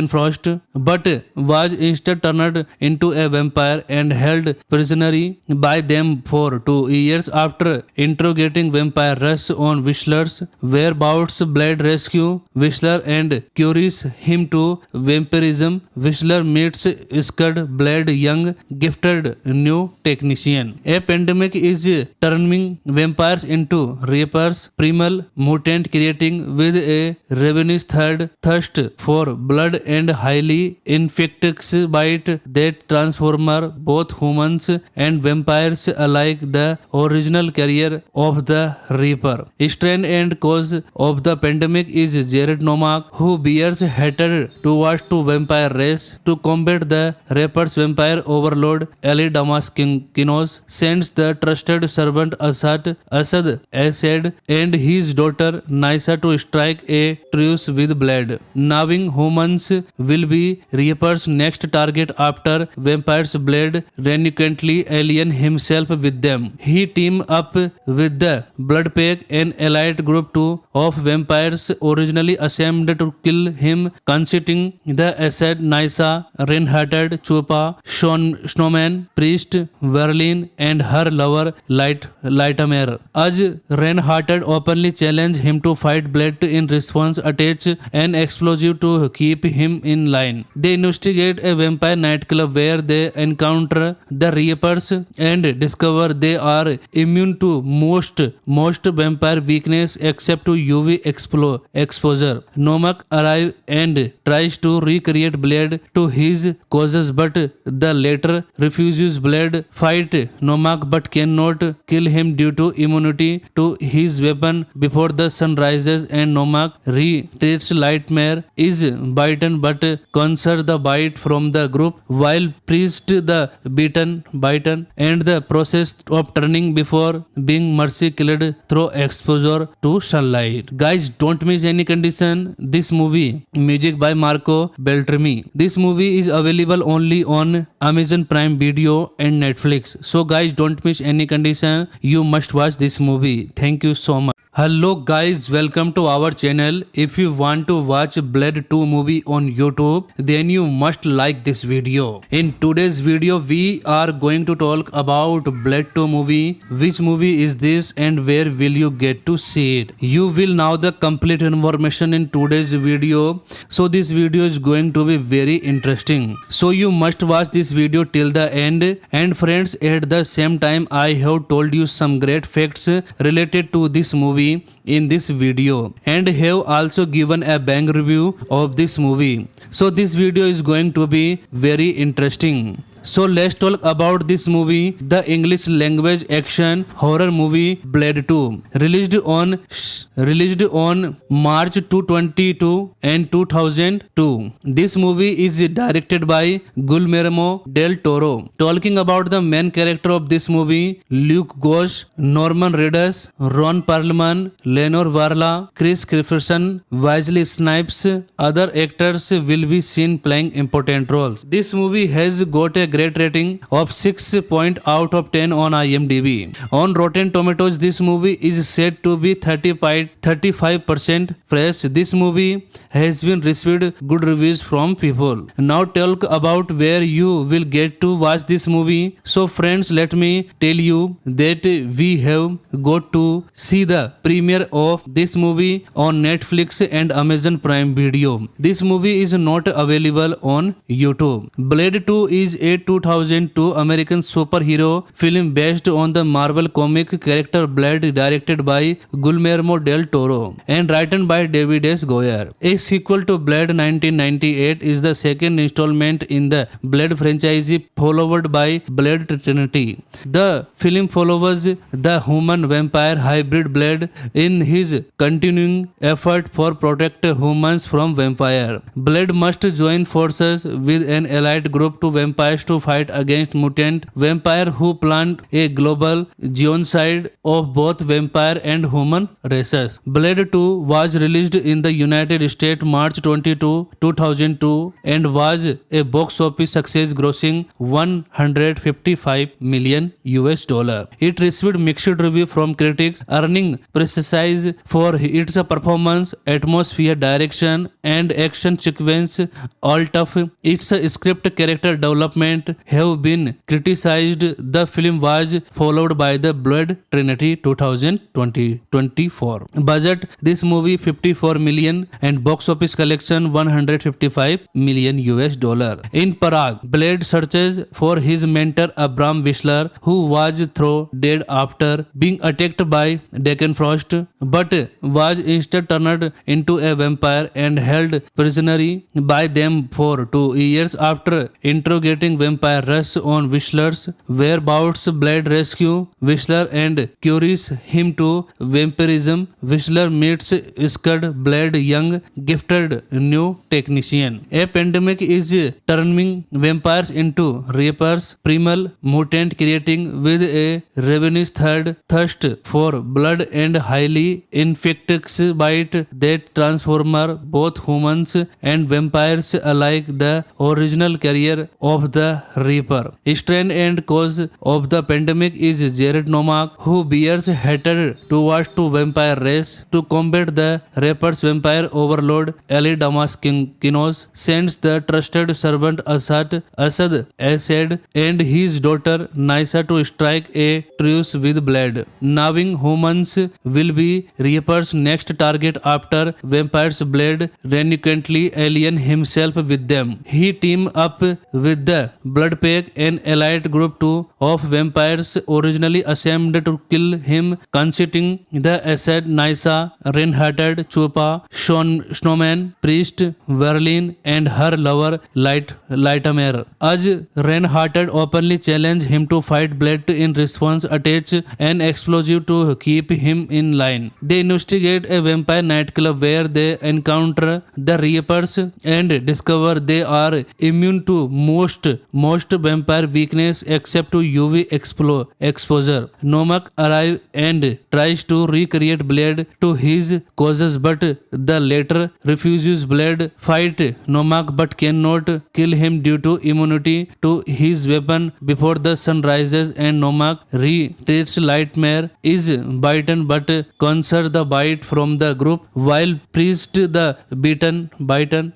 Frost, but was instead turned into a vampire and held prisoner by them for 2 years. After interrogating vampire Russ on Whistler's whereabouts, Blade rescue Whistler and cures him to vampirism. Whistler meets Scud, Blade young gifted new technician. A pandemic is turning vampires into reapers, primal mutant, creating with a ravenous thirst for blood and highly infectious bite that transform both humans and vampires alike. The original carrier of the Reaper, strain and cause of the pandemic is Jared Nomak, who bears hatred towards the vampire race. To combat the Reaper's vampire overlord, Ali Damaskinos sends the trusted servant Asad and his daughter Nysa to strike a truce with Blade. Knowing humans will be Reaper's next target after vampires, Blade reluctantly alien himself with them. He team up with the Bloodpack, an allied group of vampires originally assembled to kill him, consisting the Asad, Nysa, Reinhardt, Chupa, Snowman, Priest, Verlin, and her lover Lightmare. As Reinhardt openly challenge him to fight Blade, in response attach an explosive to keep him in line. They investigate a vampire nightclub where they encounter the Reapers and discover they are immune to most vampire weakness except to UV exposure. Nomak arrives and tries to recreate Blade to his causes, but the latter refuses. Blade fight Nomak but cannot kill him due to immunity to his weapon before the sun rises, and Nomak retreats. Lightmare is bitten but conserves the bite from the group, while Priest the bitten and the process of turning before being mercy killed through exposure to sunlight. Guys, don't miss any condition this movie. Music by Marco Beltrami. This movie is available only on Amazon Prime Video and Netflix. So guys, don't miss any condition. You must watch this movie. Thank you so much. Hello guys, welcome to our channel. If you want to watch Blade 2 movie on YouTube, then you must like this video. In today's video, we are going to talk about Blade 2 movie. Which movie is this and where will you get to see it? You will know the complete information in today's video. So this video is going to be very interesting. So you must watch this video till the end. And friends, at the same time, I have told you some great facts related to this movie in this video and have also given a bang review of this movie. So this video is going to be very interesting. So let's talk about this movie, the English language action horror movie Blade 2, released on March 222 and 2002. This movie is directed by Guillermo del Toro. Talking about the main character of this movie, Luke Gosch, Norman Reedus, Ron Perlman, Lenore Varla, Chris Christopherson, Wesley Snipes. Other actors will be seen playing important roles. This movie has got a great rating of 6 point out of 10 on IMDb. On Rotten Tomatoes, this movie is said to be 35% fresh. This movie has been received good reviews from people. Now talk about where you will get to watch this movie. So friends, let me tell you that we have got to see the premiere of this movie on Netflix and Amazon Prime Video. This movie is not available on YouTube. Blade 2 is a 2002 American superhero film based on the Marvel comic character Blade, directed by Guillermo del Toro and written by David S. Goyer. A sequel to Blade 1998 is the second installment in the Blade franchise, followed by Blade Trinity. The film follows the human-vampire hybrid Blade in his continuing effort for protect humans from vampire. Blade must join forces with an allied group to vampires to fight against mutant vampire who plant a global genocide of both vampire and human races. Blade 2 was released in the United States March 22, 2002 and was a box office success, grossing $155 million. It received mixed review from critics, earning praise for its performance, atmosphere, direction and action sequence. Alt of its script character development have been criticized. The film was followed by the Blade Trinity 2024. Budget, this movie 54 million and box office collection $155 million. In Prague, Blade searches for his mentor Abram Whistler, who was thrown dead after being attacked by Deckenfrost, but was instead turned into a vampire and held prisoner by them for 2 years. After interrogating vampire Russ on Whistler's whereabouts, Blade rescue Whistler and cures him to vampirism. Whistler meets Scud, Blade young gifted new technician. A pandemic is turning vampires into reapers, primal mutant, creating with a ravenous thirst for blood and highly infectious bite that transform both humans and vampires alike. The original career of the Reaper. Strain and cause of the pandemic is Jared Nomak, who bears hatred towards to vampire race. To combat the Reaper's vampire overlord, Ali Damaskinos sends the trusted servant Asad and his daughter Nysa to strike a truce with Blade, knowing humans will be Reaper's next target after vampires. Blade reluctantly alien himself with them. He team up with the Bloodpack, an allied group of vampires originally assembled to kill him, consisting the Asad, Nysa, Reinhardt, Chupa, Snowman, Priest, Verlin and her lover Lightmare. As Reinhardt openly challenged him to fight, Blade in response attach an explosive to keep him in line. They investigate a vampire nightclub where they encounter the Reapers and discover they are immune to most vampire weakness except to UV exposure. Nomak arrives and tries to recreate Blade to his causes, but the latter refuses. Blade fight Nomak but cannot kill him due to immunity to his weapon before the sun rises, and Nomak retreats. Lightmare is bitten but conquers the bite from the group, while Priest the bitten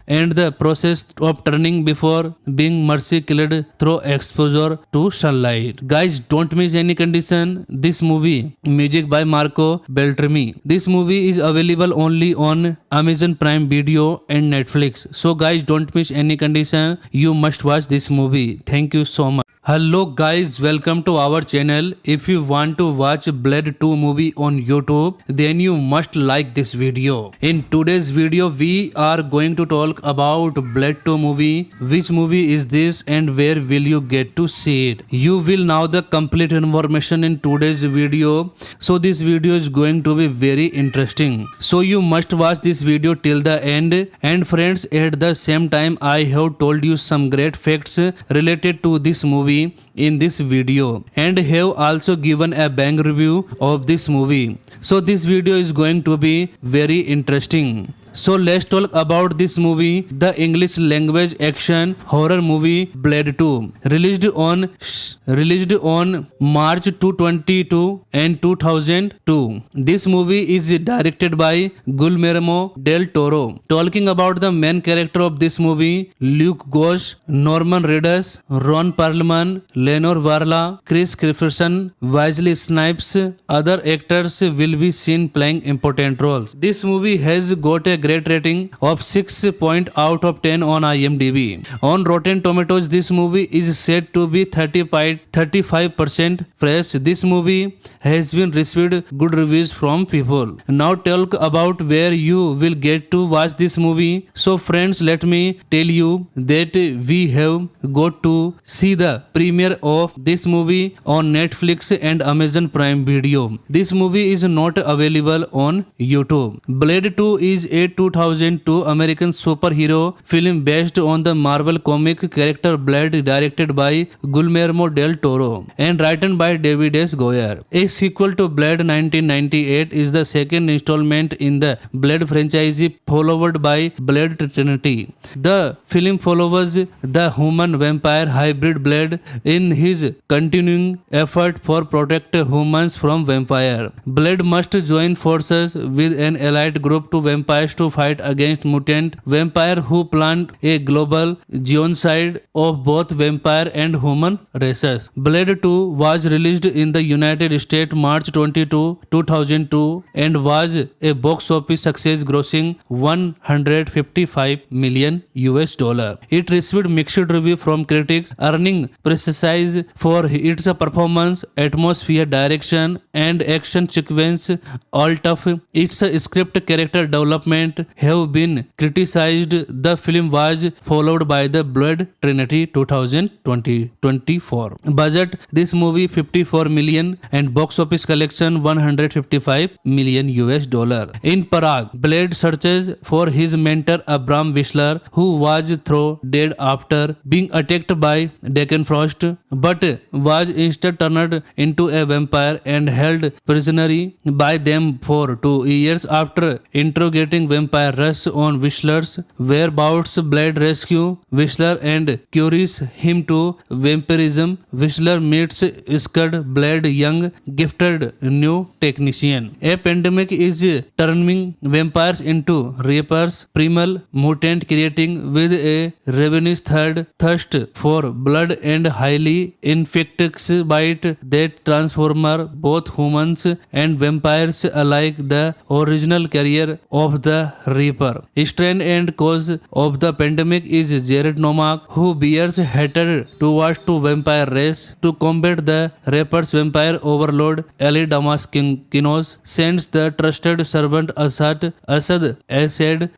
and the process of turning before being mercy killed through exposure to sunlight. Guys, don't miss any condition this movie. Music by Marco Beltrami. This movie is available only on Amazon Prime Video and Netflix. So guys, don't miss any condition. You must watch this movie. Thank you so much. Hello guys, welcome to our channel. If you want to watch Blade 2 movie on YouTube, then you must like this video. In today's video, we are going to talk about Blade 2 movie. Which movie is this and where will you get to see it? You will know the complete information in today's video. So this video is going to be very interesting. So you must watch this video till the end. And friends, at the same time, I have told you some great facts related to this movie in this video and have also given a bang review of this movie. So this video is going to be very interesting. So let's talk about this movie, the English language action horror movie Blade 2, released on March 222 and 2002. This movie is directed by Guillermo del Toro. Talking about the main character of this movie, Luke Gosch, Norman Reedus, Ron Perlman, Lenore Varla, Chris Christopherson, Wesley Snipes, other actors will be seen playing important roles. This movie has got a great rating of 6 point out of 10 on IMDb. On Rotten Tomatoes, this movie is said to be 35% fresh. This movie has been received good reviews from people. Now talk about where you will get to watch this movie. So friends, let me tell you that we have got to see the premiere of this movie on Netflix and Amazon Prime Video. This movie is not available on YouTube. Blade 2 is a 2002 American superhero film based on the Marvel comic character Blade, directed by Guillermo del Toro and written by David S. Goyer. A sequel to Blade 1998 is the second installment in the Blade franchise, followed by Blade Trinity. The film follows the human-vampire hybrid Blade in his continuing effort for protect humans from vampire. Blade must join forces with an allied group to vampires to fight against mutant vampire who planned a global genocide of both vampire and human races. Blade 2 was released in the United States March 22, 2002 and was a box office success, grossing $155 million. It received mixed review from critics, earning praise for its performance, atmosphere, direction and action sequence. All of its script character development have been criticized. The film was followed by the Blade Trinity 2024. Budget: this movie 54 million and box office collection $155 million. In Prague, Blade searches for his mentor Abram Whistler, who was thrown dead after being attacked by Deckenfrost, but was instead turned into a vampire and held prisoner by them for 2 years. After interrogating vampire Russ on Whistler's whereabouts, Blade rescue Whistler and cures him to vampirism. Whistler meets scared Blade, young gifted new technician. A pandemic is turning vampires into reapers, primal mutant, creating with a ravenous thirst for blood and highly infectious bite that transform both humans and vampires alike. The original carrier of the Reaper, strain and cause of the pandemic is Jared Nomak, who bears hatred towards the vampire race. To combat the Reaper's vampire overlord, Ali Damaskinos sends the trusted servant Asad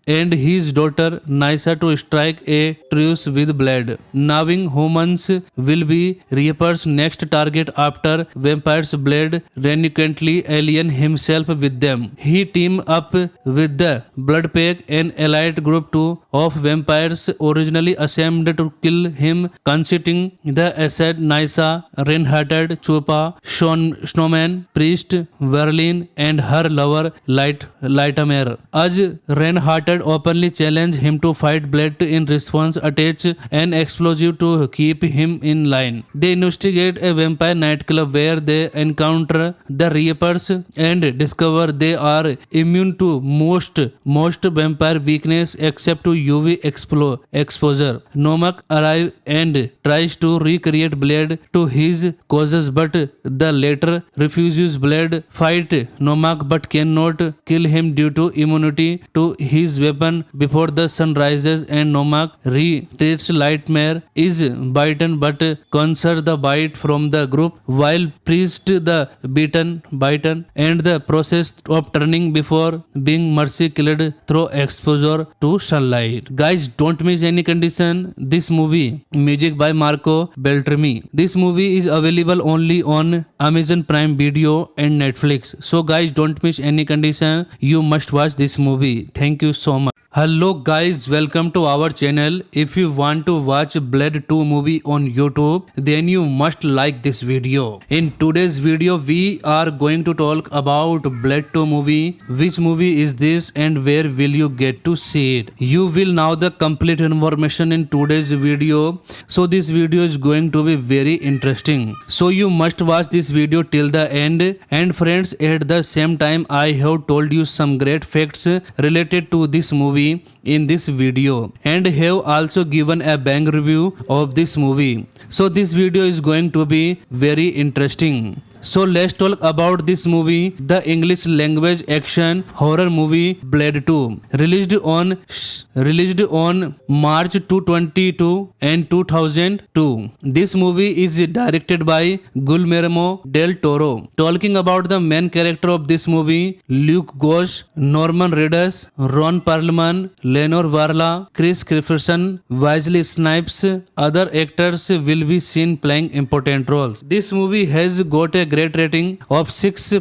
and his daughter Nysa to strike a truce with Blade, knowing humans will be Reaper's next target after vampires. Blade reluctantly alien himself with them. He team up with the Bloodpack, an allied group of vampires originally assembled to kill him, consisting the Asad, Nysa, Reinhardt, Chupa, Snowman, Priest, Verlin, and her lover Lightmare. As Reinhardt openly challenged him to fight Blade, in response attach an explosive to keep him in line. They investigate a vampire nightclub where they encounter the Reapers and discover they are immune to most most vampire weakness except to UV exposure. Nomak arrives and tries to recreate Blade to his causes, but the latter refuses. Blade fight Nomak but cannot kill him due to immunity to his weapon before the sun rises, and Nomak retreats. Lightmare is bitten but conquers the bite from the group, while Priest the bitten and the process of turning before being mercy killed through exposure to sunlight. Guys, don't miss any condition this movie. Music by Marco Beltrami. This movie is available only on Amazon Prime Video and Netflix. So guys, don't miss any condition. You must watch this movie. Thank you so much. Hello guys, welcome to our channel. If you want to watch Blade 2 movie on YouTube, then you must like this video. In today's video, we are going to talk about Blade 2 movie. Which movie is this and where will you get to see it? You will know the complete information in today's video. So this video is going to be very interesting. So you must watch this video till the end. And friends, at the same time, I have told you some great facts related to this movie in this video, and have also given a bang review of this movie. So this video is going to be very interesting. So let's talk about this movie, the English language action horror movie Blade 2, released on March 222 and 2002. This movie is directed by Guillermo del Toro. Talking about the main character of this movie, Luke Gosch, Norman Reedus, Ron Perlman, Lenore Varla, Chris Christopherson, Wesley Snipes. Other actors will be seen playing important roles. This movie has got a great rating of 6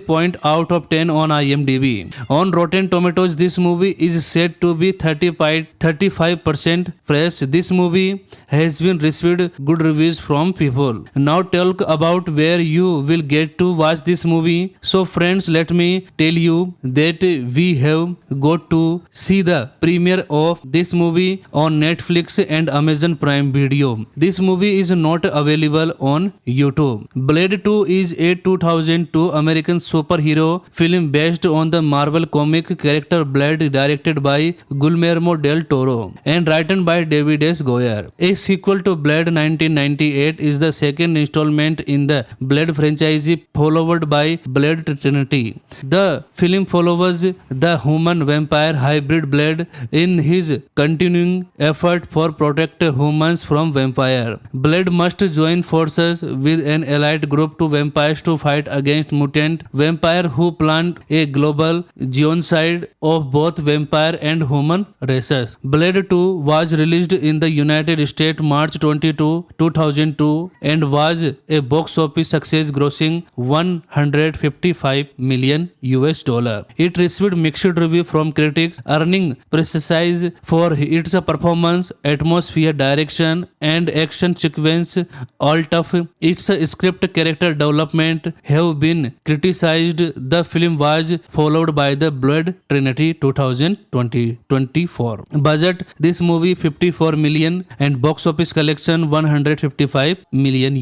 out of 10 on IMDb. On Rotten Tomatoes, this movie is said to be 35% fresh. This movie has been received good reviews from people. Now talk about where you will get to watch this movie. So friends, let me tell you that we have got to see the premiere of this movie on Netflix and Amazon Prime Video. This movie is not available on YouTube. Blade 2 is a 2002 American superhero film based on the Marvel comic character Blade, directed by Guillermo del Toro and written by David S. Goyer. A sequel to Blade 1998 is the second installment in the Blade franchise, followed by Blade Trinity. The film follows the human-vampire hybrid Blade in his continuing effort for protect humans from vampire. Blade must join forces with an allied group to vampires to fight against mutant vampire who plant a global genocide of both vampire and human races. Blade 2 was released in the United States March 22, 2002 and was a box office success, grossing $155 million. It received mixed review from critics, earning praise for its performance, atmosphere, direction and action sequence. Alt of its script character development have been criticized. The film was followed by the Blade Trinity 2024. Budget, this movie 54 million and box office collection $155 million.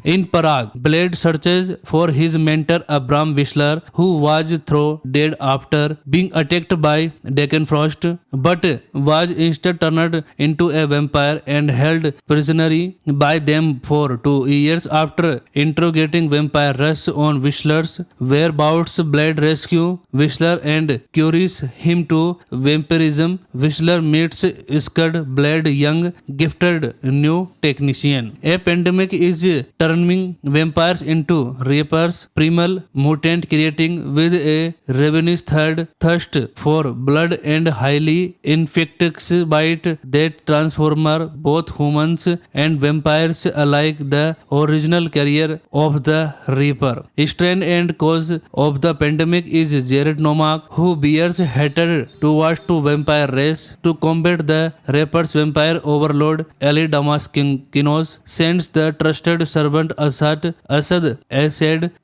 In Prague, Blade searches for his mentor Abram Whistler, who was thrown dead after being attacked by Deckenfrost, but was instead turned into a vampire and held prisoner by them for 2 years. After interrogating vampire Russ on Whistler's whereabouts, Blade rescue Whistler and cures him to vampirism. Whistler meets Scud, Blade young gifted new technician. A pandemic is turning vampires into reapers, primal mutant, creating with a ravenous thirst for blood and highly infectious bite that transform both humans and vampires alike. The original carrier of the Reaper, strain and cause of the pandemic is Jared Nomak, who bears hatred towards the vampire race. To combat the Reaper's vampire overlord, Ali Damaskinos sends the trusted servant Asad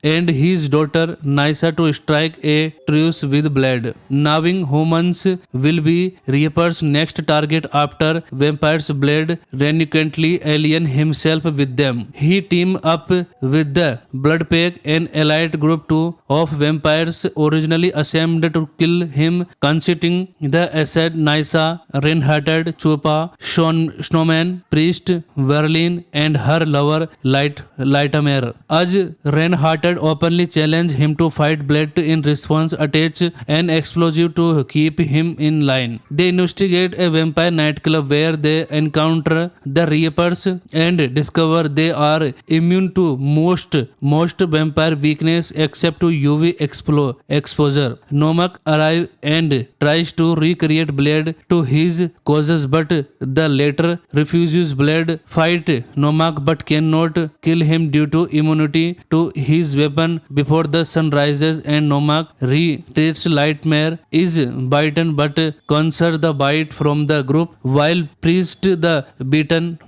and his daughter Nysa to strike a truce with Blade, knowing humans will be Reaper's next target after vampires. Blade reluctantly alien himself with them. He team up with the Bloodpack, an allied group, to of vampires originally assembled to kill him, consisting the Asad Nysa, Reinhardt, Chupa, Snowman, Priest, Verlin, and her lover Lightmare. As Reinhardt openly challenged him to fight Blade in response, attach an explosive to keep him in line. They investigate a vampire nightclub where they encounter the Reapers and discover they are immune to most vampire weakness except to UV exposure. Nomak arrives and tries to recreate Blade to his causes, but the latter refuses. Blade fight Nomak but cannot kill him due to immunity to his weapon before the sun rises, and Nomak retreats. Lightmare is bitten but conserves the bite from the group, while Priest the bitten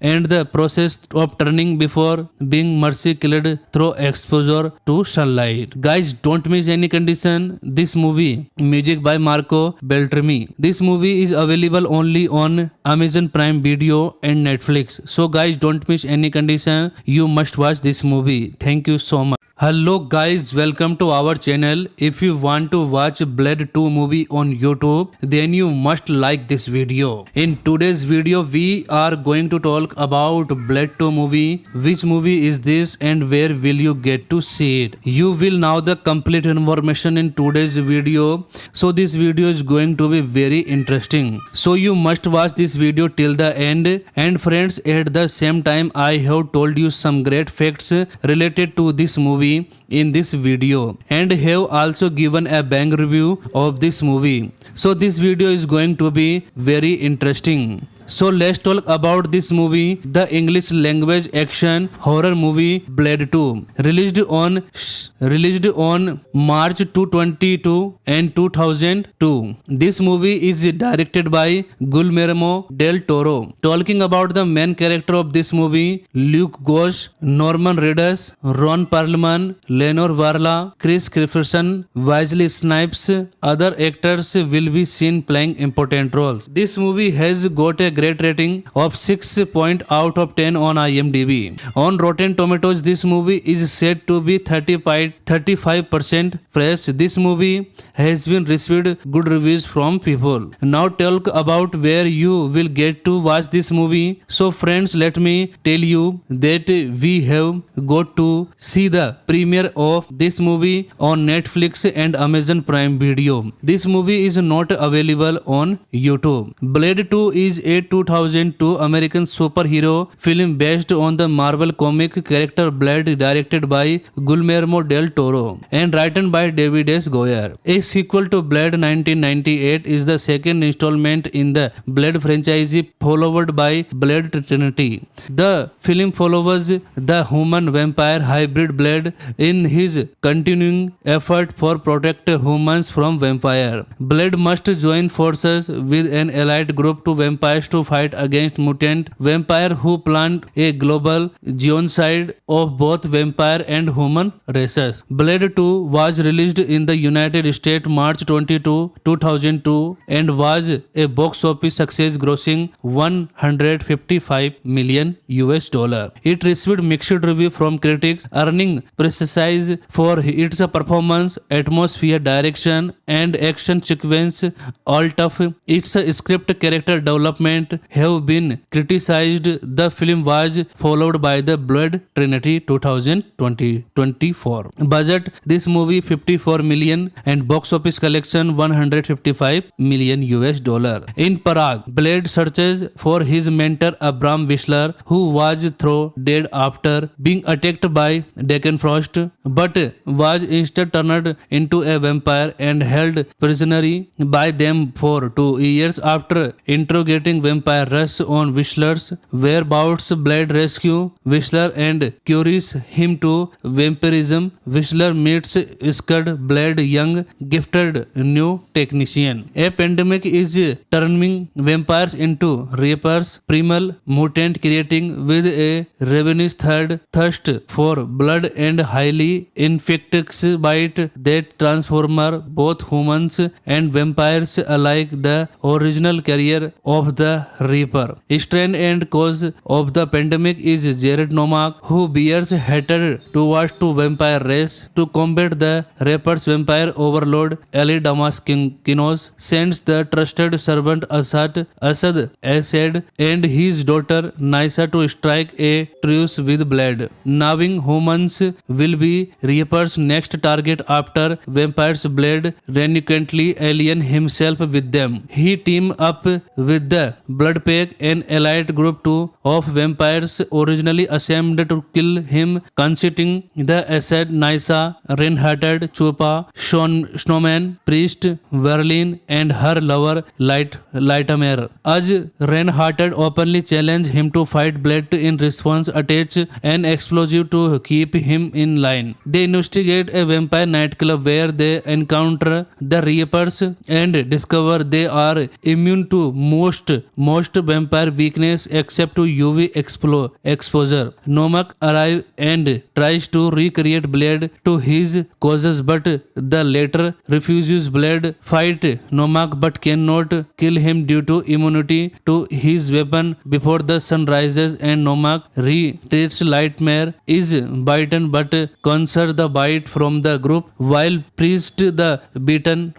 and the process of turning before being mercy killed through exposure to sunlight. Guys, don't miss any condition this movie. Music by Marco Beltrami. This movie is available only on Amazon Prime Video and Netflix. So guys, don't miss any condition. You must watch this movie. Thank you so much. Hello guys, welcome to our channel. If you want to watch Blade 2 movie on YouTube, then you must like this video. In today's video, we are going to talk about Blade 2 movie. Which movie is this and where will you get to see it? You will know the complete information in today's video. So this video is going to be very interesting. So you must watch this video till the end. And friends, at the same time, I have told you some great facts related to this movie in this video, and have also given a bang review of this movie. So this video is going to be very interesting. So let's talk about this movie, the English language action horror movie Blade 2, released on March 22 and 2002. This movie is directed by Guillermo del Toro. Talking about the main character of this movie, Luke Gosch, Norman Reedus, Ron Perlman, Lenore Varla, Chris Christopherson, Wesley Snipes. Other actors will be seen playing important roles. This movie has got a great rating of 6 point out of 10 on IMDb. On Rotten Tomatoes, this movie is said to be 35% fresh. This movie has been received good reviews from people. Now talk about where you will get to watch this movie. So friends, let me tell you that we have got to see the premiere of this movie on Netflix and Amazon Prime Video. This movie is not available on YouTube. Blade 2 is a 2002 American superhero film based on the Marvel comic character Blade, directed by Guillermo del Toro and written by David S. Goyer. A sequel to Blade 1998 is the second installment in the Blade franchise, followed by Blade Trinity. The film follows the human-vampire hybrid Blade in his continuing effort for protect humans from vampire. Blade must join forces with an allied group to vampires to fight against mutant vampire who plan a global genocide of both vampire and human races. Blade 2 was released in the United States March 22, 2002 and was a box office success, grossing $155 million. It received mixed review from critics, earning praise for its performance, atmosphere, direction and action sequence. All of its script character development have been criticized. The film was followed by the Blade Trinity 2024. Budget, this movie 54 million and box office collection $155 million. In Prague, Blade searches for his mentor Abram Whistler, who was thrown dead after being attacked by Deacon Frost, but was instead turned into a vampire and held prisoner by them for 2 years. After interrogating vampire Russ on Whistler's whereabouts, Blade rescue Whistler and cures him to vampirism. Whistler meets scared Blade, young, gifted new technician. A pandemic is turning vampires into reapers, primal mutant, creating with a ravenous thirst for blood and highly infectious bite that transform both humans and vampires alike. The original career of the the Reaper. Strain and cause of the pandemic is Jared Nomak, who bears hatred towards to vampire race. To combat the Reaper's vampire overlord, Ali Damaskinos sends the trusted servant Asad and his daughter Nysa to strike a truce with Blade. Knowing humans will be Reaper's next target after vampire's Blade reluctantly alien himself with them. He team up with the Bloodpack, an allied group of vampires originally assembled to kill him, consisting the Asad, Nysa, Reinhardt, Chupa, Snowman, Priest, Verlin, and her lover Lightmare. As Reinhardt openly challenged him to fight Blade, in response attach an explosive to keep him in line. They investigate a vampire nightclub where they encounter the Reapers and discover they are immune to most vampire weakness except to UV exposure. Nomak arrives and tries to recreate Blade to his causes, but the latter refuses. Blade fight Nomak but cannot kill him due to immunity to his weapon before the sun rises, and Nomak retreats. Lightmare is bitten but conquers the bite from the group, while Priest the bitten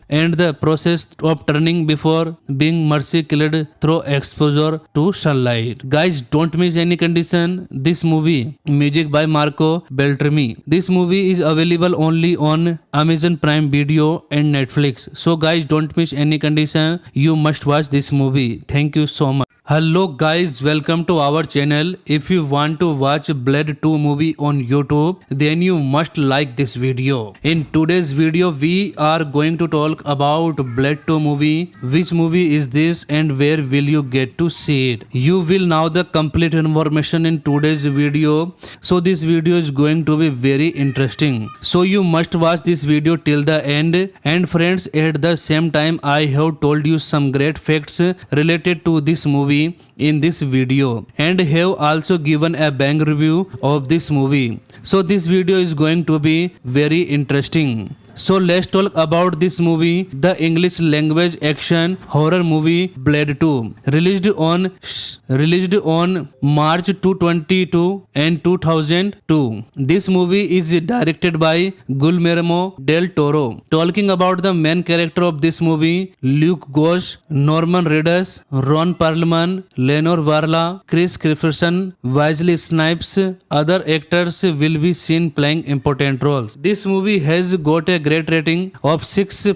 and the process of turning before being mercy killed through exposure to sunlight. Guys, don't miss any condition this movie. Music by Marco Beltrami. This movie is available only on Amazon Prime Video and Netflix. So guys, don't miss any condition. You must watch this movie. Thank you so much. Hello guys, welcome to our channel. If you want to watch Blade 2 movie on YouTube, then you must like this video. In today's video, we are going to talk about Blade 2 movie. Which movie is this and where will you get to see it? You will know the complete information in today's video. So this video is going to be very interesting. So you must watch this video till the end. And friends, at the same time, I have told you some great facts related to this movie in this video and have also given a bang review of this movie. So this video is going to be very interesting. So let's talk about this movie, the English language action horror movie Blade 2, released on March 2022 and 2002. This movie is directed by Guillermo del Toro. Talking about the main character of this movie, Luke Gosch, Norman Reedus, Ron Perlman, Lenore Varla, Chris Christopherson, Wesley Snipes. Other actors will be seen playing important roles. This movie has got a great rating of 6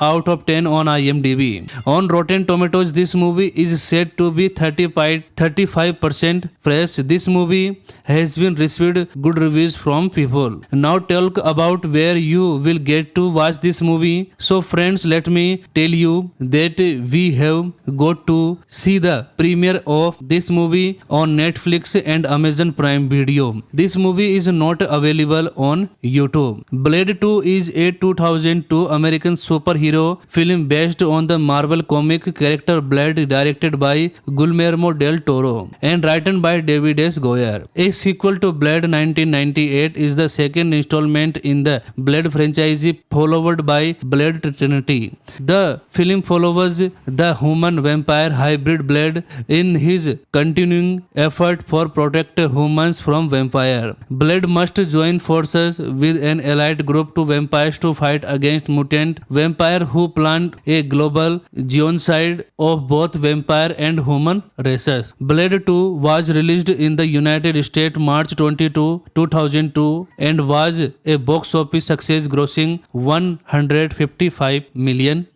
out of 10 on IMDb. On Rotten Tomatoes, this movie is said to be 35% fresh. This movie has been received good reviews from people. Now talk about where you will get to watch this movie. So friends, let me tell you that we have got to see the premiere of this movie on Netflix and Amazon Prime Video. This movie is not available on YouTube. Blade 2 is a 2002 American superhero film based on the Marvel comic character Blade, directed by Guillermo del Toro and written by David S. Goyer. A sequel to Blade 1998 is the second installment in the Blade franchise, followed by Blade Trinity. The film follows the human-vampire hybrid Blade in his continuing effort for protect humans from vampire. Blade must join forces with an allied group to vampires to fight against mutant vampire who planned a global genocide of both vampire and human races. Blade 2 was released in the United States March 22, 2002 and was a box office success, grossing $155 million.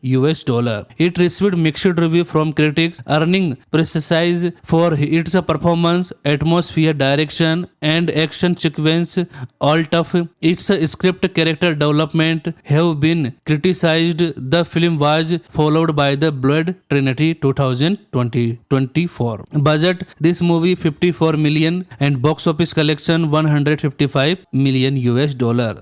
It received mixed review from critics, earning praise for its performance, atmosphere, direction, and action sequence. All of its script character development have been criticized. The film was followed by the Blade Trinity 2024. Budget: this movie $54 million and box office collection $155 million.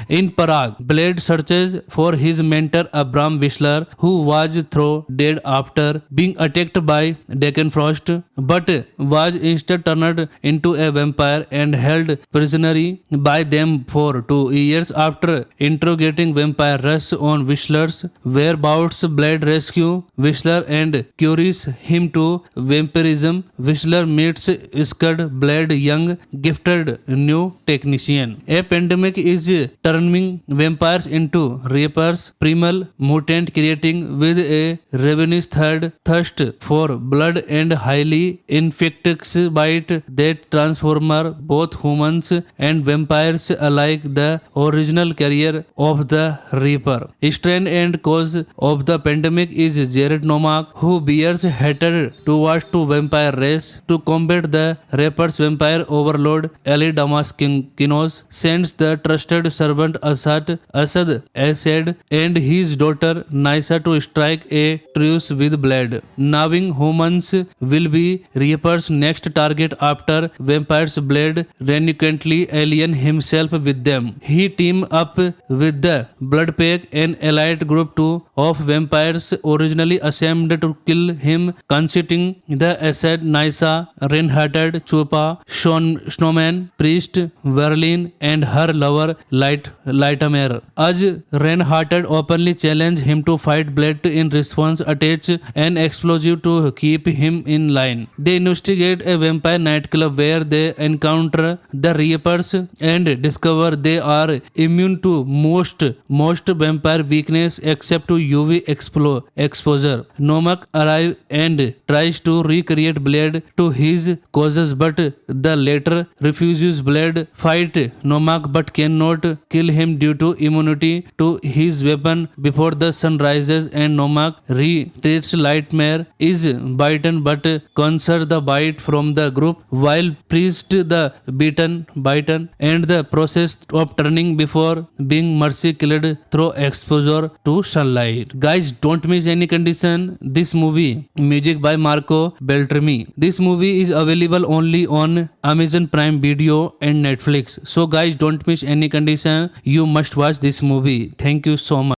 In Prague, Blade searches for his mentor Abram Whistler, who was thrown dead after being attacked by Frost, but was instead turned into a vampire and held prisoner by them for 2 years. After interrogating vampire rush on Whistler's whereabouts. Blade rescue Whistler and cures him to vampirism. Whistler meets Scud, Blade young gifted new technician. A pandemic is turning vampires into reapers, primal mutant creating with a ravenous thirst for blood and highly infectious bite that transform both humans and vampires alike. The original carrier of the Reaper, strain and cause of the pandemic is Jared Nomak, who bears hatred towards to vampire race. To combat the Reaper's vampire overlord, Ali Damaskinos sends the trusted servant Asad and his daughter Nysa to strike a truce with Blade, knowing humans will be Reaper's next target after vampires. Blade reluctantly alien himself with them. He team up with the Bloodpack, an allied group of vampires originally assembled to kill him, consisting the Asad, Nysa, Reinhardt, Chupa, Snowman, Priest, Verlin, and her lover Lightmare. As Reinhardt openly challenged him to fight Blade, in response attach an explosive to keep him in line. They investigate a vampire nightclub where they encounter the Reapers and discover they are immune to most vampire weakness except to UV exposure. Nomak arrives and tries to recreate Blade to his causes, but the latter refuses. Blade fight Nomak but cannot kill him due to immunity to his weapon before the sun rises, and Nomak retreats. Lightmare is bitten but conquers the bite from the group, while Priest the bitten and the process of turning before being mercy killed through exposure to sunlight. Guys, don't miss any condition this movie. Music by Marco Beltrami. This movie is available only on Amazon Prime Video and Netflix. So guys, don't miss any condition. You must watch this movie. Thank you so much.